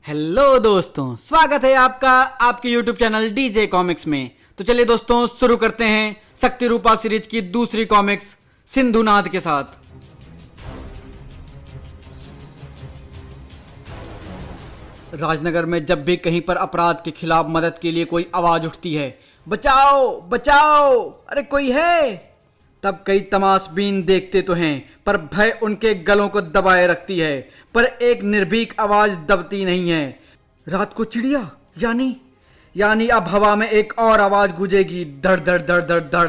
Hello दोस्तों, स्वागत है आपका आपके YouTube चैनल डीजे कॉमिक्स में। तो चलिए दोस्तों, शुरू करते हैं शक्ति रूपा सीरीज की दूसरी कॉमिक्स सिंधुनाद के साथ। राजनगर में जब भी कहीं पर अपराध के खिलाफ मदद के लिए कोई आवाज उठती है, बचाओ बचाओ, अरे कोई है, तब कई तमाशबीन देखते तो हैं, पर भय उनके गलों को दबाए रखती है, पर एक निर्भीक आवाज दबती नहीं है। रात को चिड़िया यानी अब हवा में एक और आवाज गूंजेगी, धड़ धड़ धड़ धड़ धड़।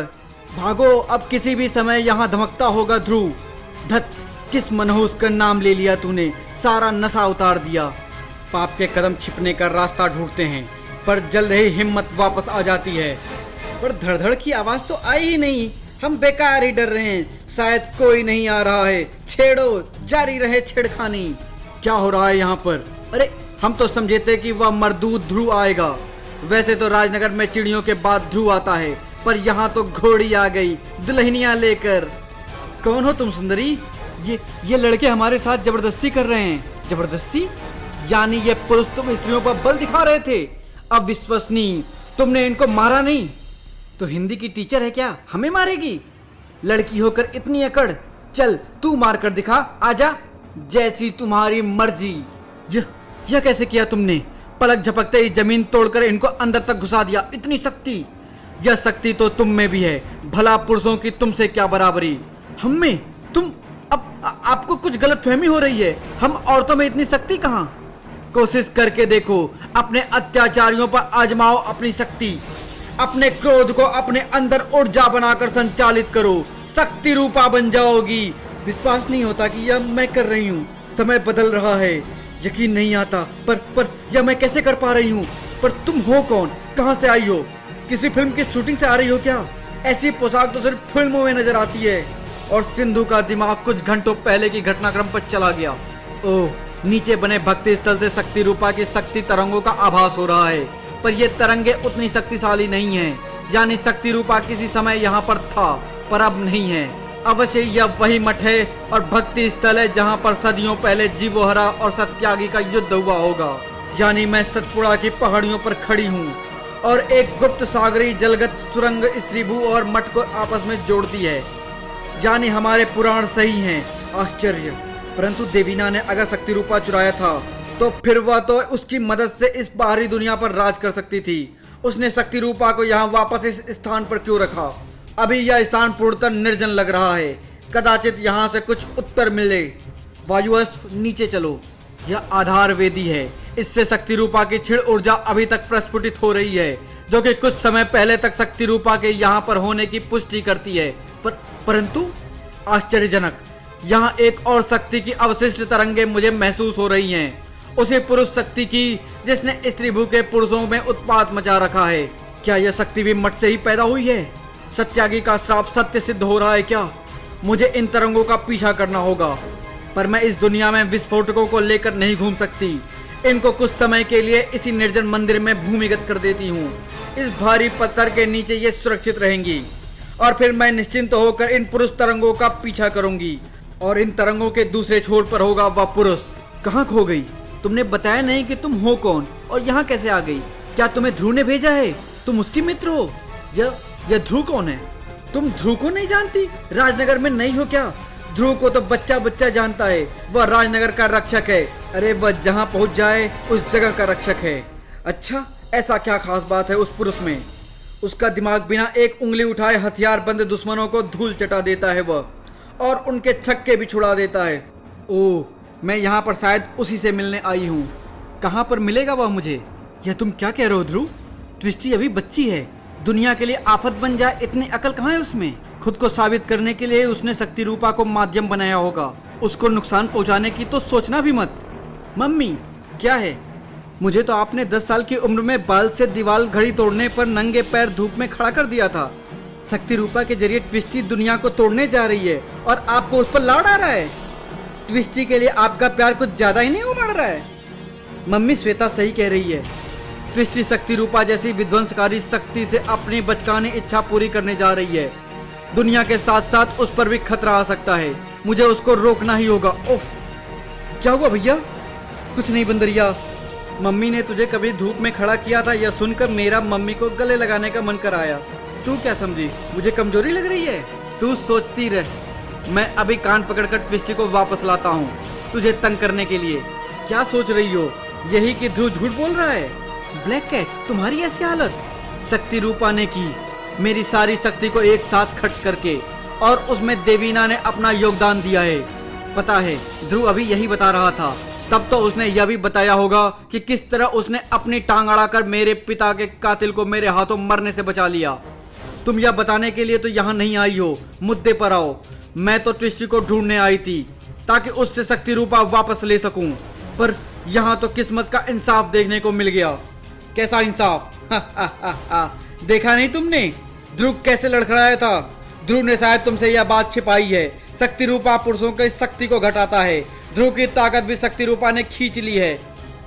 भागो, अब किसी भी समय यहाँ धमकता होगा ध्रुव। धत, किस मनहूस का नाम ले लिया तूने, सारा नशा उतार दिया। पाप के कदम छिपने का रास्ता ढूंढते हैं, पर जल्द ही हिम्मत वापस आ जाती है। पर धड़धड़ की आवाज तो आई ही नहीं, हम बेकार ही डर रहे हैं, शायद कोई नहीं आ रहा है। छेड़ो, जारी रहे छेड़खानी। क्या हो रहा है यहाँ पर? अरे हम तो समझे थे कि वह मरदूत ध्रुव आएगा। वैसे तो राजनगर में चिड़ियों के बाद ध्रुव आता है, पर यहाँ तो घोड़ी आ गई दुल्हनिया लेकर। कौन हो तुम सुंदरी? ये लड़के हमारे साथ जबरदस्ती कर रहे हैं। जबरदस्ती? यानी ये पुरुष तुम स्त्रियों पर बल दिखा रहे थे? अविश्वसनीय, तुमने इनको मारा नहीं? तो हिंदी की टीचर है क्या, हमें मारेगी? लड़की होकर इतनी अकड़, चल तू मार कर दिखा, आजा, जैसी तुम्हारी मर्जी। यह कैसे किया तुमने? पलक झपकते ही जमीन तोड़कर इनको अंदर तक घुसा दिया। इतनी शक्ति? यह शक्ति तो तुम में भी है, भला पुरुषों की तुमसे क्या बराबरी। हम में? तुम? अब आपको कुछ गलतफहमी हो रही है। हम औरतों में इतनी शक्ति कहाँ? कोशिश करके देखो, अपने अत्याचारियों पर आजमाओ अपनी शक्ति। अपने क्रोध को अपने अंदर ऊर्जा बनाकर संचालित करो, शक्ति रूपा बन जाओगी। विश्वास नहीं होता कि यह मैं कर रही हूँ। समय बदल रहा है, यकीन नहीं आता, पर यह मैं कैसे कर पा रही हूँ? पर तुम हो कौन, कहाँ से आई हो? किसी फिल्म की शूटिंग से आ रही हो क्या? ऐसी पोशाक तो सिर्फ फिल्मों में नजर आती है। और सिंधु का दिमाग कुछ घंटों पहले की घटनाक्रम पर चला गया। ओह, नीचे बने भक्ति स्थल से शक्ति रूपा की शक्ति तरंगों का आभास हो रहा है, पर ये तरंगे उतनी शक्तिशाली नहीं हैं। यानी शक्ति रूपा किसी समय यहाँ पर था, पर अब नहीं है। अवश्य यह वही मठ है और भक्ति स्थल है जहाँ पर सदियों पहले जीवोहरा और सत्यागी का युद्ध हुआ होगा। यानी मैं सतपुड़ा की पहाड़ियों पर खड़ी हूँ और एक गुप्त सागरी जलगत सुरंग स्त्रीभू और मठ को आपस में जोड़ती है। यानी हमारे पुराण सही हैं। आश्चर्य! परंतु देवीना ने अगर शक्ति रूपा चुराया था, तो फिर वह तो उसकी मदद से इस बाहरी दुनिया पर राज कर सकती थी। उसने शक्ति रूपा को यहाँ वापस इस स्थान पर क्यों रखा? अभी यह स्थान पूर्णतः निर्जन लग रहा है, कदाचित यहाँ से कुछ उत्तर मिले। वायुअस्व, नीचे चलो। यह आधार वेदी है, इससे शक्ति रूपा की क्षीण ऊर्जा अभी तक प्रस्फुटित हो रही है, जो कि कुछ समय पहले तक शक्ति रूपा के यहाँ पर होने की पुष्टि करती है। परंतु आश्चर्यजनक, यहाँ एक और शक्ति की अवशिष्ट तरंगे मुझे महसूस हो रही हैं। उसी पुरुष शक्ति की जिसने स्त्रीभू के पुरुषों में उत्पात मचा रखा है। क्या यह शक्ति भी मठ से ही पैदा हुई है? सत्यागी का श्राप सत्य सिद्ध हो रहा है क्या? मुझे इन तरंगों का पीछा करना होगा, पर मैं इस दुनिया में विस्फोटकों को लेकर नहीं घूम सकती। इनको कुछ समय के लिए इसी निर्जन मंदिर में भूमिगत कर देती हूँ। इस भारी पत्थर के नीचे ये सुरक्षित रहेंगी और फिर मैं निश्चिंत होकर इन पुरुष तरंगों का पीछा करूंगी। और इन तरंगों के दूसरे छोर पर होगा वह पुरुष। कहाँ खो गई? तुमने बताया नहीं कि तुम हो कौन और यहाँ कैसे आ गई? क्या तुम्हें ध्रुव ने भेजा है? तुम उसकी मित्र हो? यह ध्रुव कौन है? तुम ध्रुव को नहीं जानती? राजनगर में नहीं हो क्या? ध्रुव को तो बच्चा बच्चा जानता है, वह राजनगर का रक्षक है। अरे वह जहाँ पहुँच जाए उस जगह का रक्षक है। अच्छा, ऐसा क्या खास बात है उस पुरुष में? उसका दिमाग बिना एक उंगली उठाए हथियार बंद दुश्मनों को धूल चटा देता है वह, और उनके छक्के भी छुड़ा देता है। ओह, मैं यहाँ पर शायद उसी से मिलने आई हूँ। कहाँ पर मिलेगा वह मुझे? यह तुम क्या कह रहे हो ध्रुव? ट्विस्टी अभी बच्ची है, दुनिया के लिए आफत बन जाए इतनी अकल कहाँ है उसमें? खुद को साबित करने के लिए उसने शक्ति रूपा को माध्यम बनाया होगा। उसको नुकसान पहुँचाने की तो सोचना भी मत। मम्मी, क्या है? मुझे तो आपने 10 साल की उम्र में बाल से दीवार घड़ी तोड़ने पर नंगे पैर धूप में खड़ा कर दिया था। शक्ति रूपा के जरिए ट्विस्टी दुनिया को तोड़ने जा रही है और आपको उस पर लाड़ आ रहा है। ट्विस्टी के लिए आपका प्यार कुछ ज्यादा ही नहीं उमड़ रहा है? मम्मी, श्वेता सही कह रही है। ट्विस्टी शक्ति रूपा जैसी विध्वंसकारी शक्ति से अपनी बचकानी इच्छा पूरी करने जा रही है। दुनिया के साथ साथ उस पर भी खतरा आ सकता है। मुझे उसको रोकना ही होगा। उफ, क्या हुआ भैया? कुछ नहीं बंदरिया, मम्मी ने तुझे कभी धूप में खड़ा किया था, यह सुनकर मेरा मम्मी को गले लगाने का मन कर आया। तू क्या समझी, मुझे कमजोरी लग रही है? तू सोचती रह, मैं अभी कान पकड़कर ट्विस्टी को वापस लाता हूँ तुझे तंग करने के लिए। क्या सोच रही हो, यही कि ध्रुव झूठ बोल रहा है? ब्लैक कैट, तुम्हारी ऐसी हालत शक्ति रूप पाने की, मेरी सारी शक्ति को एक साथ खर्च करके, और उसमें देवीना ने अपना योगदान दिया है। पता है, ध्रुव अभी यही बता रहा था। तब तो उसने यह भी बताया होगा कि किस तरह उसने अपनी टांग अड़ाकर मेरे पिता के कातिल को मेरे हाथों मरने से बचा लिया। तुम यह बताने के लिए तो यहाँ नहीं आई हो, मुद्दे पर आओ। मैं तो ट्विस्टी को ढूंढने आई थी ताकि उससे शक्ति रूपा वापस ले सकूं, पर यहाँ तो किस्मत का इंसाफ देखने को मिल गया। कैसा इंसाफ? देखा नहीं तुमने ध्रुव कैसे लड़खड़ाया था? ध्रुव ने शायद तुमसे यह बात छिपाई है। शक्ति रूपा पुरुषों की शक्ति को घटाता है। ध्रुव की ताकत भी शक्ति रूपा ने खींच ली है।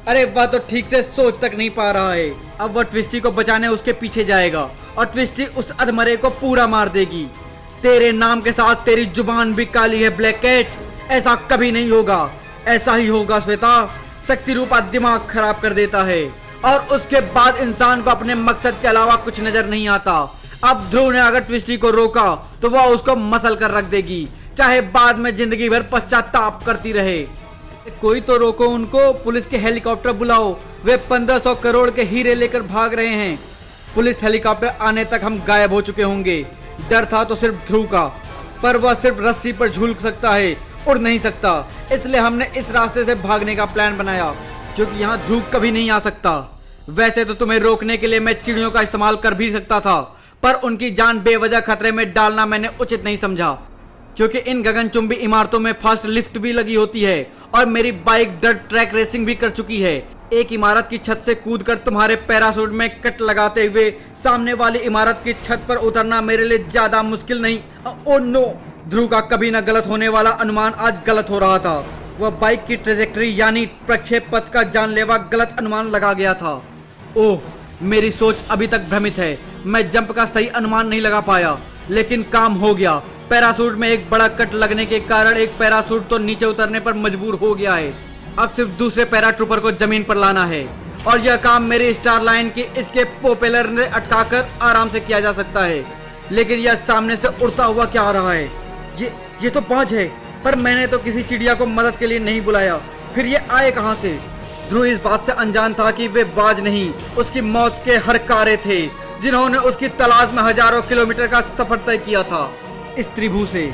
अरे वह तो ठीक से सोच तक नहीं पा रहा है। अब वह ट्विस्टी को बचाने उसके पीछे जाएगा और ट्विस्टी उस अधमरे को पूरा मार देगी। तेरे नाम के साथ तेरी जुबान भी काली है ब्लैक कैट। ऐसा कभी नहीं होगा, ऐसा ही होगा श्वेता। शक्ति रूपा दिमाग खराब कर देता है और उसके बाद इंसान को अपने मकसद के अलावा कुछ नजर नहीं आता। अब ध्रुव ने अगर ट्विस्टी को रोका तो वह उसको मसल कर रख देगी, चाहे बाद में जिंदगी भर पश्चाताप करती रहे। कोई तो रोको उनको, पुलिस के हेलीकॉप्टर बुलाओ, वे 1500 करोड़ के हीरे लेकर भाग रहे हैं। पुलिस हेलीकॉप्टर आने तक हम गायब हो चुके होंगे। डर था तो सिर्फ ध्रुव का, पर वह सिर्फ रस्सी पर झूल सकता है, उड़ नहीं सकता। इसलिए हमने इस रास्ते से भागने का प्लान बनाया, क्योंकि यहाँ ध्रुव कभी नहीं आ सकता। वैसे तो तुम्हें रोकने के लिए मैं चिड़ियों का इस्तेमाल कर भी सकता था, पर उनकी जान बेवजह खतरे में डालना मैंने उचित नहीं समझा, क्योंकि इन गगनचुंबी इमारतों में फास्ट लिफ्ट भी लगी होती है और मेरी बाइक डर्ट ट्रैक रेसिंग भी कर चुकी है। एक इमारत की छत से कूदकर तुम्हारे पैराशूट में कट लगाते हुए सामने वाली इमारत की छत पर उतरना मेरे लिए ज्यादा मुश्किल नहीं। ओ नो, ध्रुव का कभी न गलत होने वाला अनुमान आज गलत हो रहा था। वह बाइक की ट्रेजेक्टरी यानी प्रक्षेप पथ का जानलेवा गलत अनुमान लगा गया था। ओह, मेरी सोच अभी तक भ्रमित है। मैं जंप का सही अनुमान नहीं लगा पाया, लेकिन काम हो गया। पैराशूट में एक बड़ा कट लगने के कारण एक पैराशूट तो नीचे उतरने पर मजबूर हो गया है। अब सिर्फ दूसरे पैराट्रूपर को जमीन पर लाना है, और यह काम मेरी स्टार लाइन की इसके प्रोपेलर ने अटकाकर आराम से किया जा सकता है। लेकिन यह सामने से उड़ता हुआ क्या आ रहा है? ये तो बाज है, पर मैंने तो किसी चिड़िया को मदद के लिए नहीं बुलाया, फिर ये आए कहां से? ध्रुव इस बात से अनजान था कि वे बाज नहीं, उसकी मौत के हरकारे थे, जिन्होंने उसकी तलाश में हजारों किलोमीटर का सफर तय किया था। इस त्रिभु से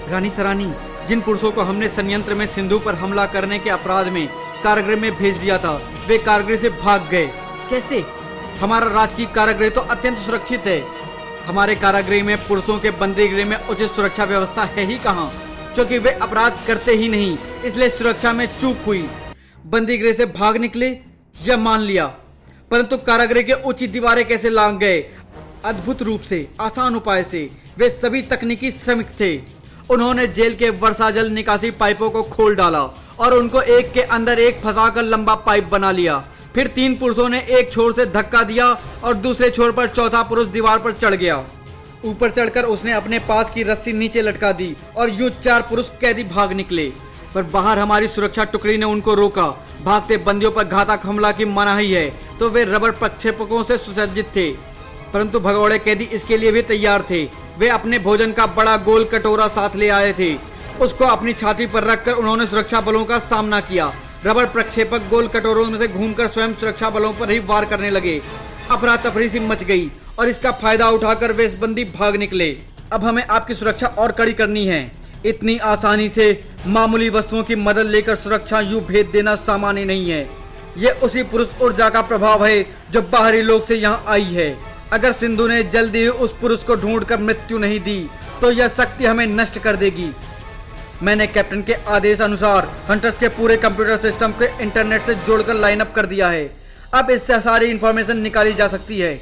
रानी सरानी, जिन पुरुषों को हमने संयंत्र में सिंधु पर हमला करने के अपराध में कारागृह में भेज दिया था, वे कारागृह से भाग गए। कैसे? हमारा राजकीय कारागृह तो अत्यंत सुरक्षित है। हमारे कारागृह में पुरुषों के बंदीगृह में उचित सुरक्षा व्यवस्था है ही कहाँ, क्योंकि वे अपराध करते ही नहीं, इसलिए सुरक्षा में चूक हुई। बंदीगृह से भाग निकले यह मान लिया, परंतु कारागृह के ऊंची दीवारें कैसे लांग गए? अद्भुत रूप से, आसान उपाय से। वे सभी तकनीकी श्रमिक थे। उन्होंने जेल के वर्षा जल निकासी पाइपों को खोल डाला और उनको एक के अंदर एक फंसाकर लंबा पाइप बना लिया। फिर 3 पुरुषों ने एक छोर से धक्का दिया और दूसरे छोर पर चौथा पुरुष दीवार पर चढ़ गया। ऊपर चढ़कर उसने अपने पास की रस्सी नीचे लटका दी और यूं 4 पुरुष कैदी भाग निकले, पर बाहर हमारी सुरक्षा टुकड़ी ने उनको रोका। भागते बंदियों पर घातक हमला की मनाही है, तो वे रबर प्रक्षेपकों से सुसज्जित थे, परंतु भगौड़े कैदी इसके लिए भी तैयार थे। वे अपने भोजन का बड़ा गोल कटोरा साथ ले आए थे। उसको अपनी छाती पर रखकर उन्होंने सुरक्षा बलों का सामना किया। रबर प्रक्षेपक गोल कटोरों में से घूमकर स्वयं सुरक्षा बलों पर ही वार करने लगे। अफरा तफरी सी मच गई और इसका फायदा उठाकर वे बंदी भाग निकले। अब हमें आपकी सुरक्षा और कड़ी करनी है। इतनी आसानी से मामूली वस्तुओं की मदद लेकर सुरक्षा यूं भेद देना सामान्य नहीं है। ये उसी पुरुष ऊर्जा का प्रभाव है जो बाहरी लोक से यहाँ आई है। अगर सिंधु ने जल्दी उस पुरुष को ढूंढकर मृत्यु नहीं दी तो यह शक्ति हमें नष्ट कर देगी। मैंने कैप्टन के आदेश अनुसार हंटर्स के पूरे कंप्यूटर सिस्टम को इंटरनेट से जोड़कर लाइन अप कर दिया है। अब इससे सारी इंफॉर्मेशन निकाली जा सकती है।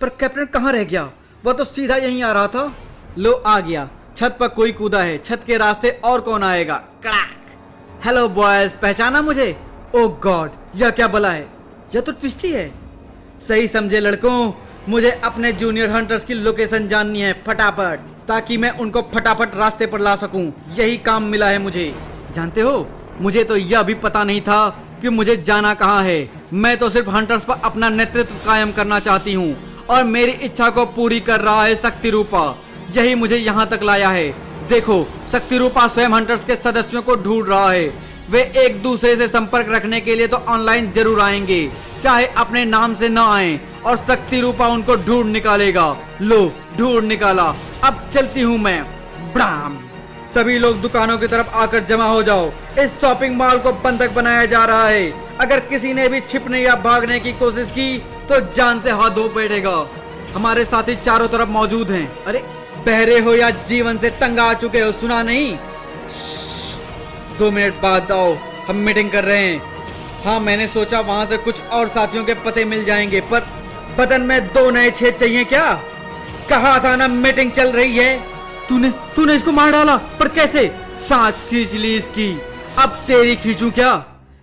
पर कैप्टन कहाँ रह गया? वह तो सीधा यहीं आ रहा था। लो, आ गया। छत पर कोई कूदा है, छत के रास्ते और कौन आएगा? कड़ाक। हेलो बॉयज, पहचाना मुझे? ओह गॉड, यह क्या बला है? यह तो ट्विस्टी है। सही समझे लड़कों, मुझे अपने जूनियर हंटर्स की लोकेशन जाननी है फटाफट, ताकि मैं उनको फटाफट रास्ते पर ला सकूं। यही काम मिला है मुझे। जानते हो, मुझे तो यह भी पता नहीं था कि मुझे जाना कहाँ है। मैं तो सिर्फ हंटर्स पर अपना नेतृत्व कायम करना चाहती हूँ और मेरी इच्छा को पूरी कर रहा है शक्ति रूपा। यही मुझे यहाँ तक लाया है। देखो, शक्ति रूपा स्वयं हंटर्स के सदस्यों को ढूंढ रहा है। वे एक दूसरे से संपर्क रखने के लिए तो ऑनलाइन जरूर आएंगे, चाहे अपने नाम से न आए, और शक्ति रूपा उनको ढूंढ निकालेगा। लो, ढूंढ निकाला। अब चलती हूँ मैं। ब्राम। सभी लोग दुकानों की तरफ आकर जमा हो जाओ। इस शॉपिंग मॉल को बंधक बनाया जा रहा है। अगर किसी ने भी छिपने या भागने की कोशिश की तो जान से हाथ धो बैठेगा। हमारे साथी चारों तरफ मौजूद हैं। अरे, बहरे हो या जीवन से तंग आ चुके हो, सुना नहीं? 2 मिनट बाद आओ, हम मीटिंग कर रहे हैं। हाँ, मैंने सोचा वहाँ से कुछ और साथियों के पते मिल जाएंगे, पर बदन में 2 नए छेद चाहिए क्या? कहा था ना मीटिंग चल रही है। तूने इसको मार डाला, पर कैसे? सांस खींच ली इसकी। अब तेरी खींचूं क्या?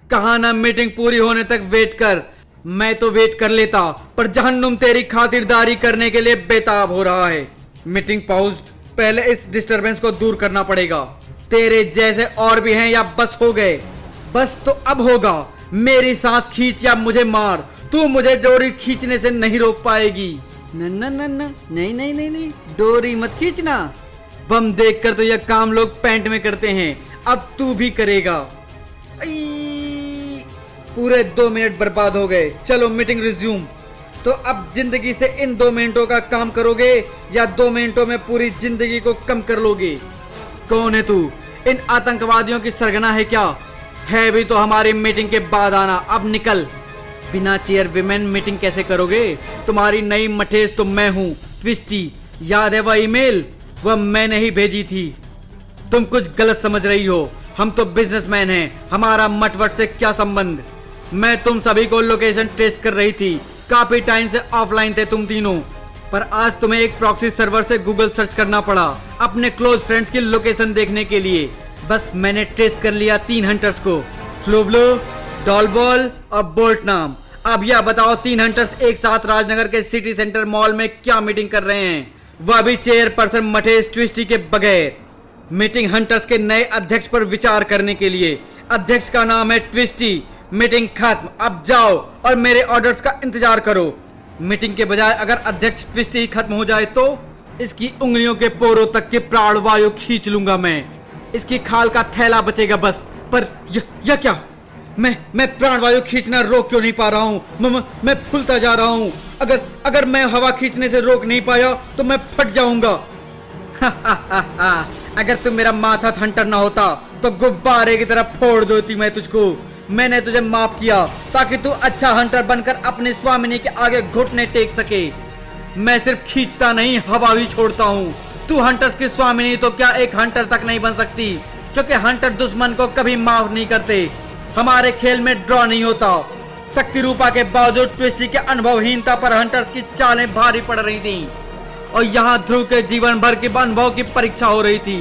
कहा ना मीटिंग पूरी होने तक वेट कर। मैं तो वेट कर लेता, पर जहन्नुम तेरी खातिरदारी करने के लिए बेताब हो रहा है। मीटिंग पाउज्ड। पहले इस डिस्टरबेंस को दूर करना पड़ेगा। तेरे जैसे और भी हैं या बस हो गए? बस तो अब होगा। मेरी सांस खींच या मुझे मार, तू मुझे डोरी खींचने से नहीं रोक पाएगी। नहीं, डोरी मत खींचना। बम देखकर तो यह काम लोग पैंट में करते हैं, अब तू भी करेगा। पूरे 2 मिनट बर्बाद हो गए। चलो मीटिंग रिज्यूम। तो अब जिंदगी से इन 2 मिनटों का काम करोगे या 2 मिनटों में पूरी जिंदगी को कम कर लोगे? कौन है तू? इन आतंकवादियों की सरगना है क्या? है भी तो हमारी मीटिंग के बाद आना। अब निकल। बिना चेयर विमेन मीटिंग कैसे करोगे? तुम्हारी नई मठेस तो मैं हूँ, ट्विस्टी। याद है वह ईमेल? वह मैंने ही भेजी थी। तुम कुछ गलत समझ रही हो। हम तो बिजनेसमैन हैं, हमारा मटवट से क्या संबंध? मैं तुम सभी को लोकेशन ट्रेस कर रही थी। काफी टाइम से ऑफलाइन थे तुम तीनों, पर आज तुम्हें एक प्रॉक्सी सर्वर से गूगल सर्च करना पड़ा अपने क्लोज फ्रेंड्स की लोकेशन देखने के लिए। बस मैंने ट्रेस कर लिया 3 हंटर्स को, फ्लोब्लो, डॉलबॉल और बोल्ट नाम। अब यह बताओ, 3 हंटर्स एक साथ राजनगर के सिटी सेंटर मॉल में क्या मीटिंग कर रहे हैं? वह भी चेयरपर्सन मठेस ट्विस्टी के बगैर। मीटिंग हंटर्स के नए अध्यक्ष पर विचार करने के लिए। अध्यक्ष का नाम है ट्विस्टी। मीटिंग खत्म। अब जाओ और मेरे ऑर्डर्स का इंतजार करो। मीटिंग के बजाय अगर अध्यक्ष ट्विस्टी ही खत्म हो जाए तो इसकी उंगलियों के पोरों तक के प्राण वायु खींच लूंगा मैं। इसकी खाल का थैला बचेगा बस। पर यह क्या? मैं प्राणवायु खींचना रोक क्यों नहीं पा रहा हूँ? मैं फूलता जा रहा हूँ। अगर मैं हवा खींचने से रोक नहीं पाया तो मैं फट जाऊंगा। अगर तुम मेरा माथा हंटर ना होता तो गुब्बारे की तरह फोड़ देती मैं तुझको। मैंने तुझे माफ किया ताकि तू अच्छा हंटर बनकर अपनी स्वामिनी के आगे घुटने टेक सके। मैं सिर्फ खींचता नहीं, हवा भी छोड़ता हूँ। तू हंटर्स की स्वामिनी तो क्या एक हंटर तक नहीं बन सकती? क्योंकि हंटर दुश्मन को कभी माफ नहीं करते। हमारे खेल में ड्रॉ नहीं होता। शक्ति रूपा के बावजूद ट्विस्टी के अनुभवहीनता पर हंटर्स की चालें भारी पड़ रही थीं और यहाँ ध्रुव के जीवन भर के अनुभव की परीक्षा हो रही थी।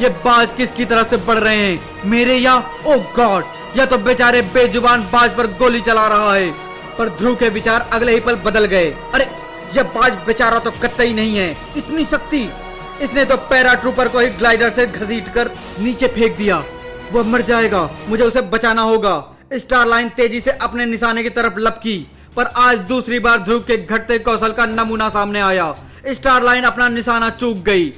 ये बाज किसकी तरफ से बढ़ रहे हैं, मेरे या? ओ गॉड, यह तो बेचारे बेजुबान बाज पर गोली चला रहा है। पर ध्रुव के विचार अगले ही पल बदल गए। अरे, यह बाज बेचारा तो कतई नहीं है। इतनी शक्ति! इसने तो पैराट्रूपर को ही ग्लाइडर से घसीटकर नीचे फेंक दिया। वह मर जाएगा, मुझे उसे बचाना होगा। स्टारलाइन तेजी से अपने निशाने की तरफ लपकी, पर आज दूसरी बार ध्रुव के घटते कौशल का नमूना सामने आया। स्टारलाइन अपना निशाना चूक गई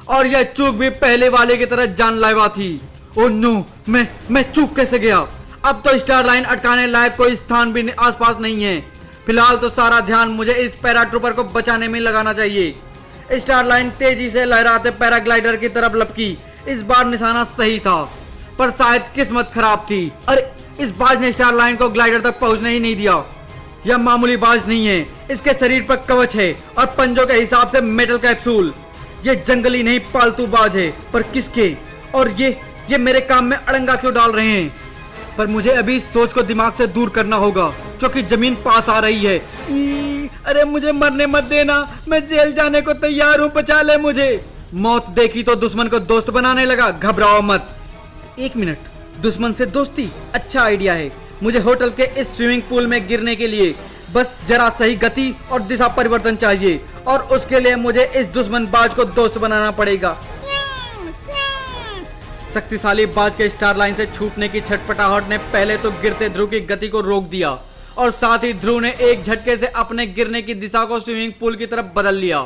और यह चूक भी पहले वाले की तरह जानलेवा थी। ओह नो, मैं चूक कैसे गया? अब तो स्टारलाइन अटकाने लायक कोई स्थान भी आसपास नहीं है। फिलहाल तो सारा ध्यान मुझे इस पैराट्रूपर को बचाने में लगाना चाहिए। स्टारलाइन तेजी से लहराते पैराग्लाइडर की तरफ लपकी। इस बार निशाना सही था, पर शायद किस्मत खराब थी। अरे, इस बाज ने स्टारलाइन को ग्लाइडर तक पहुंचने ही नहीं दिया। यह मामूली बाज नहीं है, इसके शरीर पर कवच है और पंजों के हिसाब से मेटल कैप्सूल। ये जंगली नहीं, पालतू बाज है। पर किसके? और ये मेरे काम में अड़ंगा क्यों डाल रहे हैं? पर मुझे अभी इस सोच को दिमाग से दूर करना होगा, क्योंकि जमीन पास आ रही है। अरे, मुझे मरने मत देना, मैं जेल जाने को तैयार हूँ, बचा ले मुझे। मौत देखी तो दुश्मन को दोस्त बनाने लगा। घबराओ मत। 1 मिनट, दुश्मन से दोस्ती अच्छा आइडिया है। मुझे होटल के इस स्विमिंग पूल में गिरने के लिए बस जरा सही गति और दिशा परिवर्तन चाहिए, और उसके लिए मुझे इस दुश्मन बाज को दोस्त बनाना पड़ेगा। शक्तिशाली बाज के स्टार लाइन से छूटने की छटपटाहट ने पहले तो गिरते ध्रुव की गति को रोक दिया और साथ ही ध्रुव ने एक झटके से अपने गिरने की दिशा को स्विमिंग पूल की तरफ बदल लिया।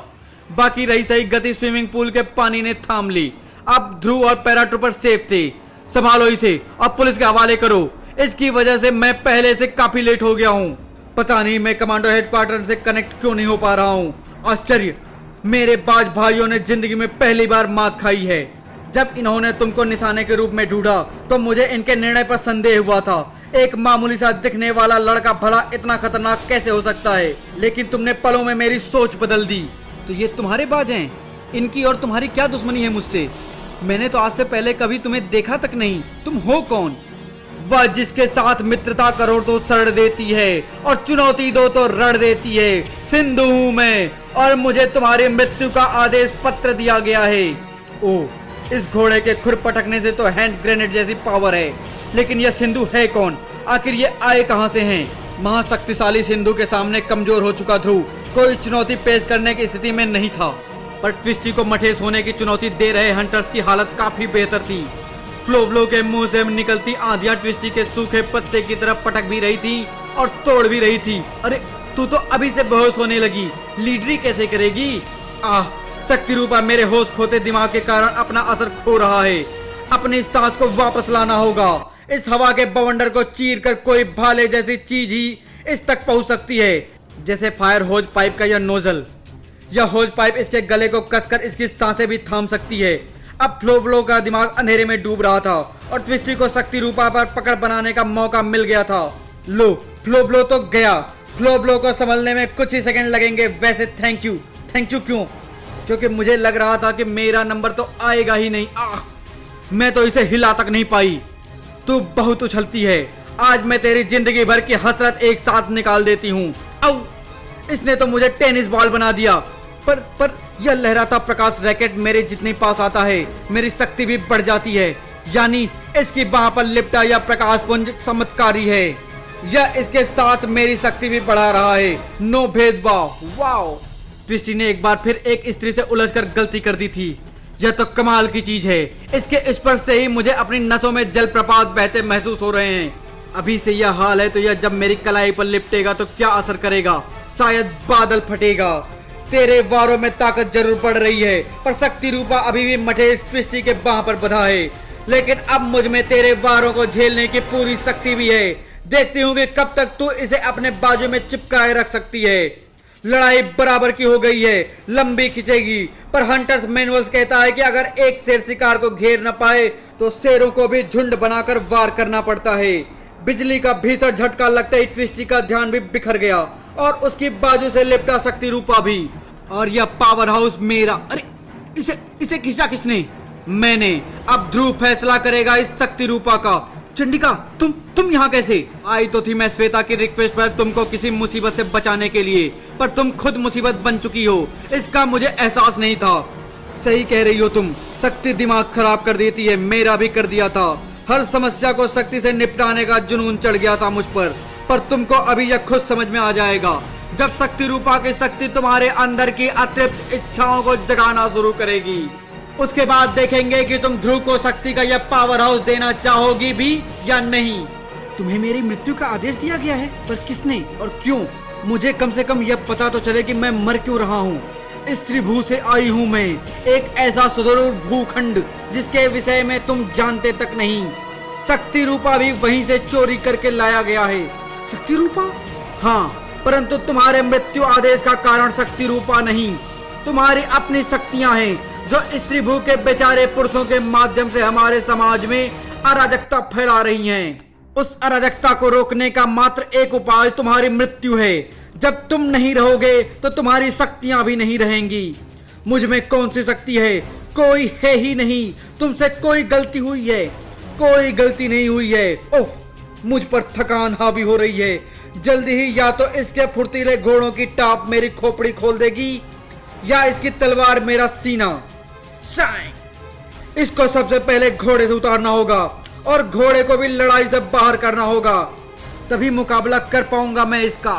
बाकी रही सही गति स्विमिंग पूल के पानी ने थाम ली। अब ध्रुव और पैराट्रूपर सेफ थे। संभालो इसे, अब पुलिस के हवाले करो। इसकी वजह से मैं पहले से काफी लेट हो गया हूँ। पता नहीं मैं कमांडो हेडक्वार्टर से कनेक्ट क्यों नहीं हो पा रहा हूँ। आश्चर्य, मेरे बाज भाइयों ने जिंदगी में पहली बार मात खाई है। जब इन्होंने तुमको निशाने के रूप में ढूंढा तो मुझे इनके निर्णय पर संदेह हुआ था। एक मामूली सा दिखने वाला लड़का भला इतना खतरनाक कैसे हो सकता है, लेकिन तुमने पलों में मेरी सोच बदल दी। तो ये तुम्हारे बाज हैं? इनकी और तुम्हारी क्या दुश्मनी है मुझसे? मैंने तो आज से पहले कभी तुम्हें देखा तक नहीं। तुम हो कौन? वह जिसके साथ मित्रता करो तो सड़ देती है और चुनौती दो तो रड़ देती है। सिंधु हूं मैं और मुझे तुम्हारी मृत्यु का आदेश पत्र दिया गया है। ओह, इस घोड़े के खुर पटकने से तो हैंड ग्रेनेड जैसी पावर है, लेकिन यह सिंधु है कौन? आखिर ये आए कहां से हैं? महाशक्तिशाली सिंधु के सामने कमजोर हो चुका ध्रुव कोई चुनौती पेश करने की स्थिति में नहीं था, पर ट्विस्टी को मठेस होने की चुनौती दे रहे हंटर्स की हालत काफी बेहतर थी। फ्लोब्लो के मुंह से निकलती आंधियां ट्विस्टी के सूखे पत्ते की तरफ पटक भी रही थी और तोड़ भी रही थी। अरे तू तो अभी से बेहोश होने लगी, लीडरी कैसे करेगी? शक्ति रूपा मेरे होश खोते दिमाग के कारण अपना असर खो रहा है। अपनी सांस को वापस लाना होगा। इस हवा के बवंडर को चीर कर कोई भाले जैसी चीज ही इस तक पहुंच सकती है, जैसे फायर होज पाइप का यह नोजल। यह होज पाइप इसके गले को कसकर इसकी सांसें भी थाम सकती है। अब फ्लोब्लो का दिमाग अंधेरे में डूब रहा था और ट्विस्टी को शक्ति रूपा पर पकड़ बनाने का मौका मिल गया था। लो, फ्लोब्लो तो गया। फ्लोब्लो को संभलने में कुछ ही सेकंड लगेंगे। वैसे थैंक यू क्यों? क्योंकि मुझे लग रहा था कि मेरा नंबर तो आएगा ही नहीं। मैं तो इसे हिला तक नहीं पाई। तू बहुत उछलती है। आज मैं तेरी जिंदगी भर की हसरत एक साथ निकाल देती हूँ। इसने तो मुझे टेनिस बॉल बना दिया। पर यह लहराता प्रकाश रैकेट मेरे जितने पास आता है मेरी शक्ति भी बढ़ जाती है। यानी इसकी बाह पर लिपटा यह प्रकाश पुंज चमत्कारी है। यह इसके साथ मेरी शक्ति भी बढ़ा रहा है। नो भेदभाव। वाओ, ट्विस्टी ने एक बार फिर एक स्त्री से उलझकर गलती कर दी थी। यह तो कमाल की चीज है। इसके स्पर्श से ही मुझे अपनी नसों में जलप्रपात बहते महसूस हो रहे हैं। अभी से यह हाल है तो यह जब मेरी कलाई पर लिपटेगा तो क्या असर करेगा? शायद बादल फटेगा। तेरे वारों में ताकत जरूर बढ़ रही है, पर शक्ति रूपा अभी भी मठेश ट्विस्टी के बाह पर बंधा है। लेकिन अब मुझ में तेरे वारों को झेलने की पूरी शक्ति भी है। देखती हूँ कि कब तक तू इसे अपने बाजू में चिपकाए रख सकती है। लड़ाई बराबर की हो गई है, लंबी खिंचेगी, पर हंटर्स मैनुअल्स कहता है कि अगर एक शेर शिकार को घेर न पाए तो शेरों को भी झुंड बनाकर वार करना पड़ता है। बिजली का भीषण झटका लगते ही ट्विस्टी का ध्यान भी बिखर गया और उसकी बाजू से लिपटा शक्ति रूपा भी। और यह पावर हाउस मेरा। अरे इसे खींचा किसने? मैंने। अब ध्रुव फैसला करेगा इस शक्ति रूपा का। चंडिका, तुम यहाँ कैसे? आई तो थी मैं श्वेता की रिक्वेस्ट पर तुमको किसी मुसीबत से बचाने के लिए, पर तुम खुद मुसीबत बन चुकी हो। इसका मुझे एहसास नहीं था। सही कह रही हो तुम, शक्ति दिमाग खराब कर देती है। मेरा भी कर दिया था। हर समस्या को शक्ति से निपटाने का जुनून चढ़ गया था मुझ पर तुमको अभी यह खुद समझ में आ जाएगा जब शक्ति रूपा की शक्ति तुम्हारे अंदर की अतृप्त इच्छाओं को जगाना शुरू करेगी। उसके बाद देखेंगे कि तुम ध्रुव को शक्ति का यह पावर हाउस देना चाहोगी भी या नहीं। तुम्हें मेरी मृत्यु का आदेश दिया गया है, पर किसने और क्यों? मुझे कम से कम यह पता तो चले कि मैं मर क्यों रहा हूँ। इस त्रिभु से आई हूँ मैं, एक ऐसा सुदूर भूखंड जिसके विषय में तुम जानते तक नहीं। शक्ति रूपा भी वहीं से चोरी करके लाया गया है। शक्ति रूपा? हाँ, परंतु तुम्हारे मृत्यु आदेश का कारण शक्ति रूपा नहीं, तुम्हारी अपनी शक्तियां हैं जो इस त्रिभु के बेचारे पुरुषों के माध्यम से हमारे समाज में अराजकता फैला रही हैं। उस अराजकता को रोकने का मात्र एक उपाय तुम्हारी मृत्यु है। जब तुम नहीं रहोगे तो तुम्हारी शक्तियां भी नहीं रहेंगी। मुझ में कौन सी शक्ति है? कोई है ही नहीं। तुमसे कोई गलती हुई है? कोई गलती नहीं हुई है। ओह, मुझ पर थकान हावी हो रही है। जल्दी ही या तो इसके फुर्तीले घोड़ों की टाप मेरी खोपड़ी खोल देगी या इसकी तलवार मेरा सीना। इसको सबसे पहले घोड़े से उतारना होगा और घोड़े को भी लड़ाई से बाहर करना होगा, तभी मुकाबला कर पाऊंगा मैं इसका।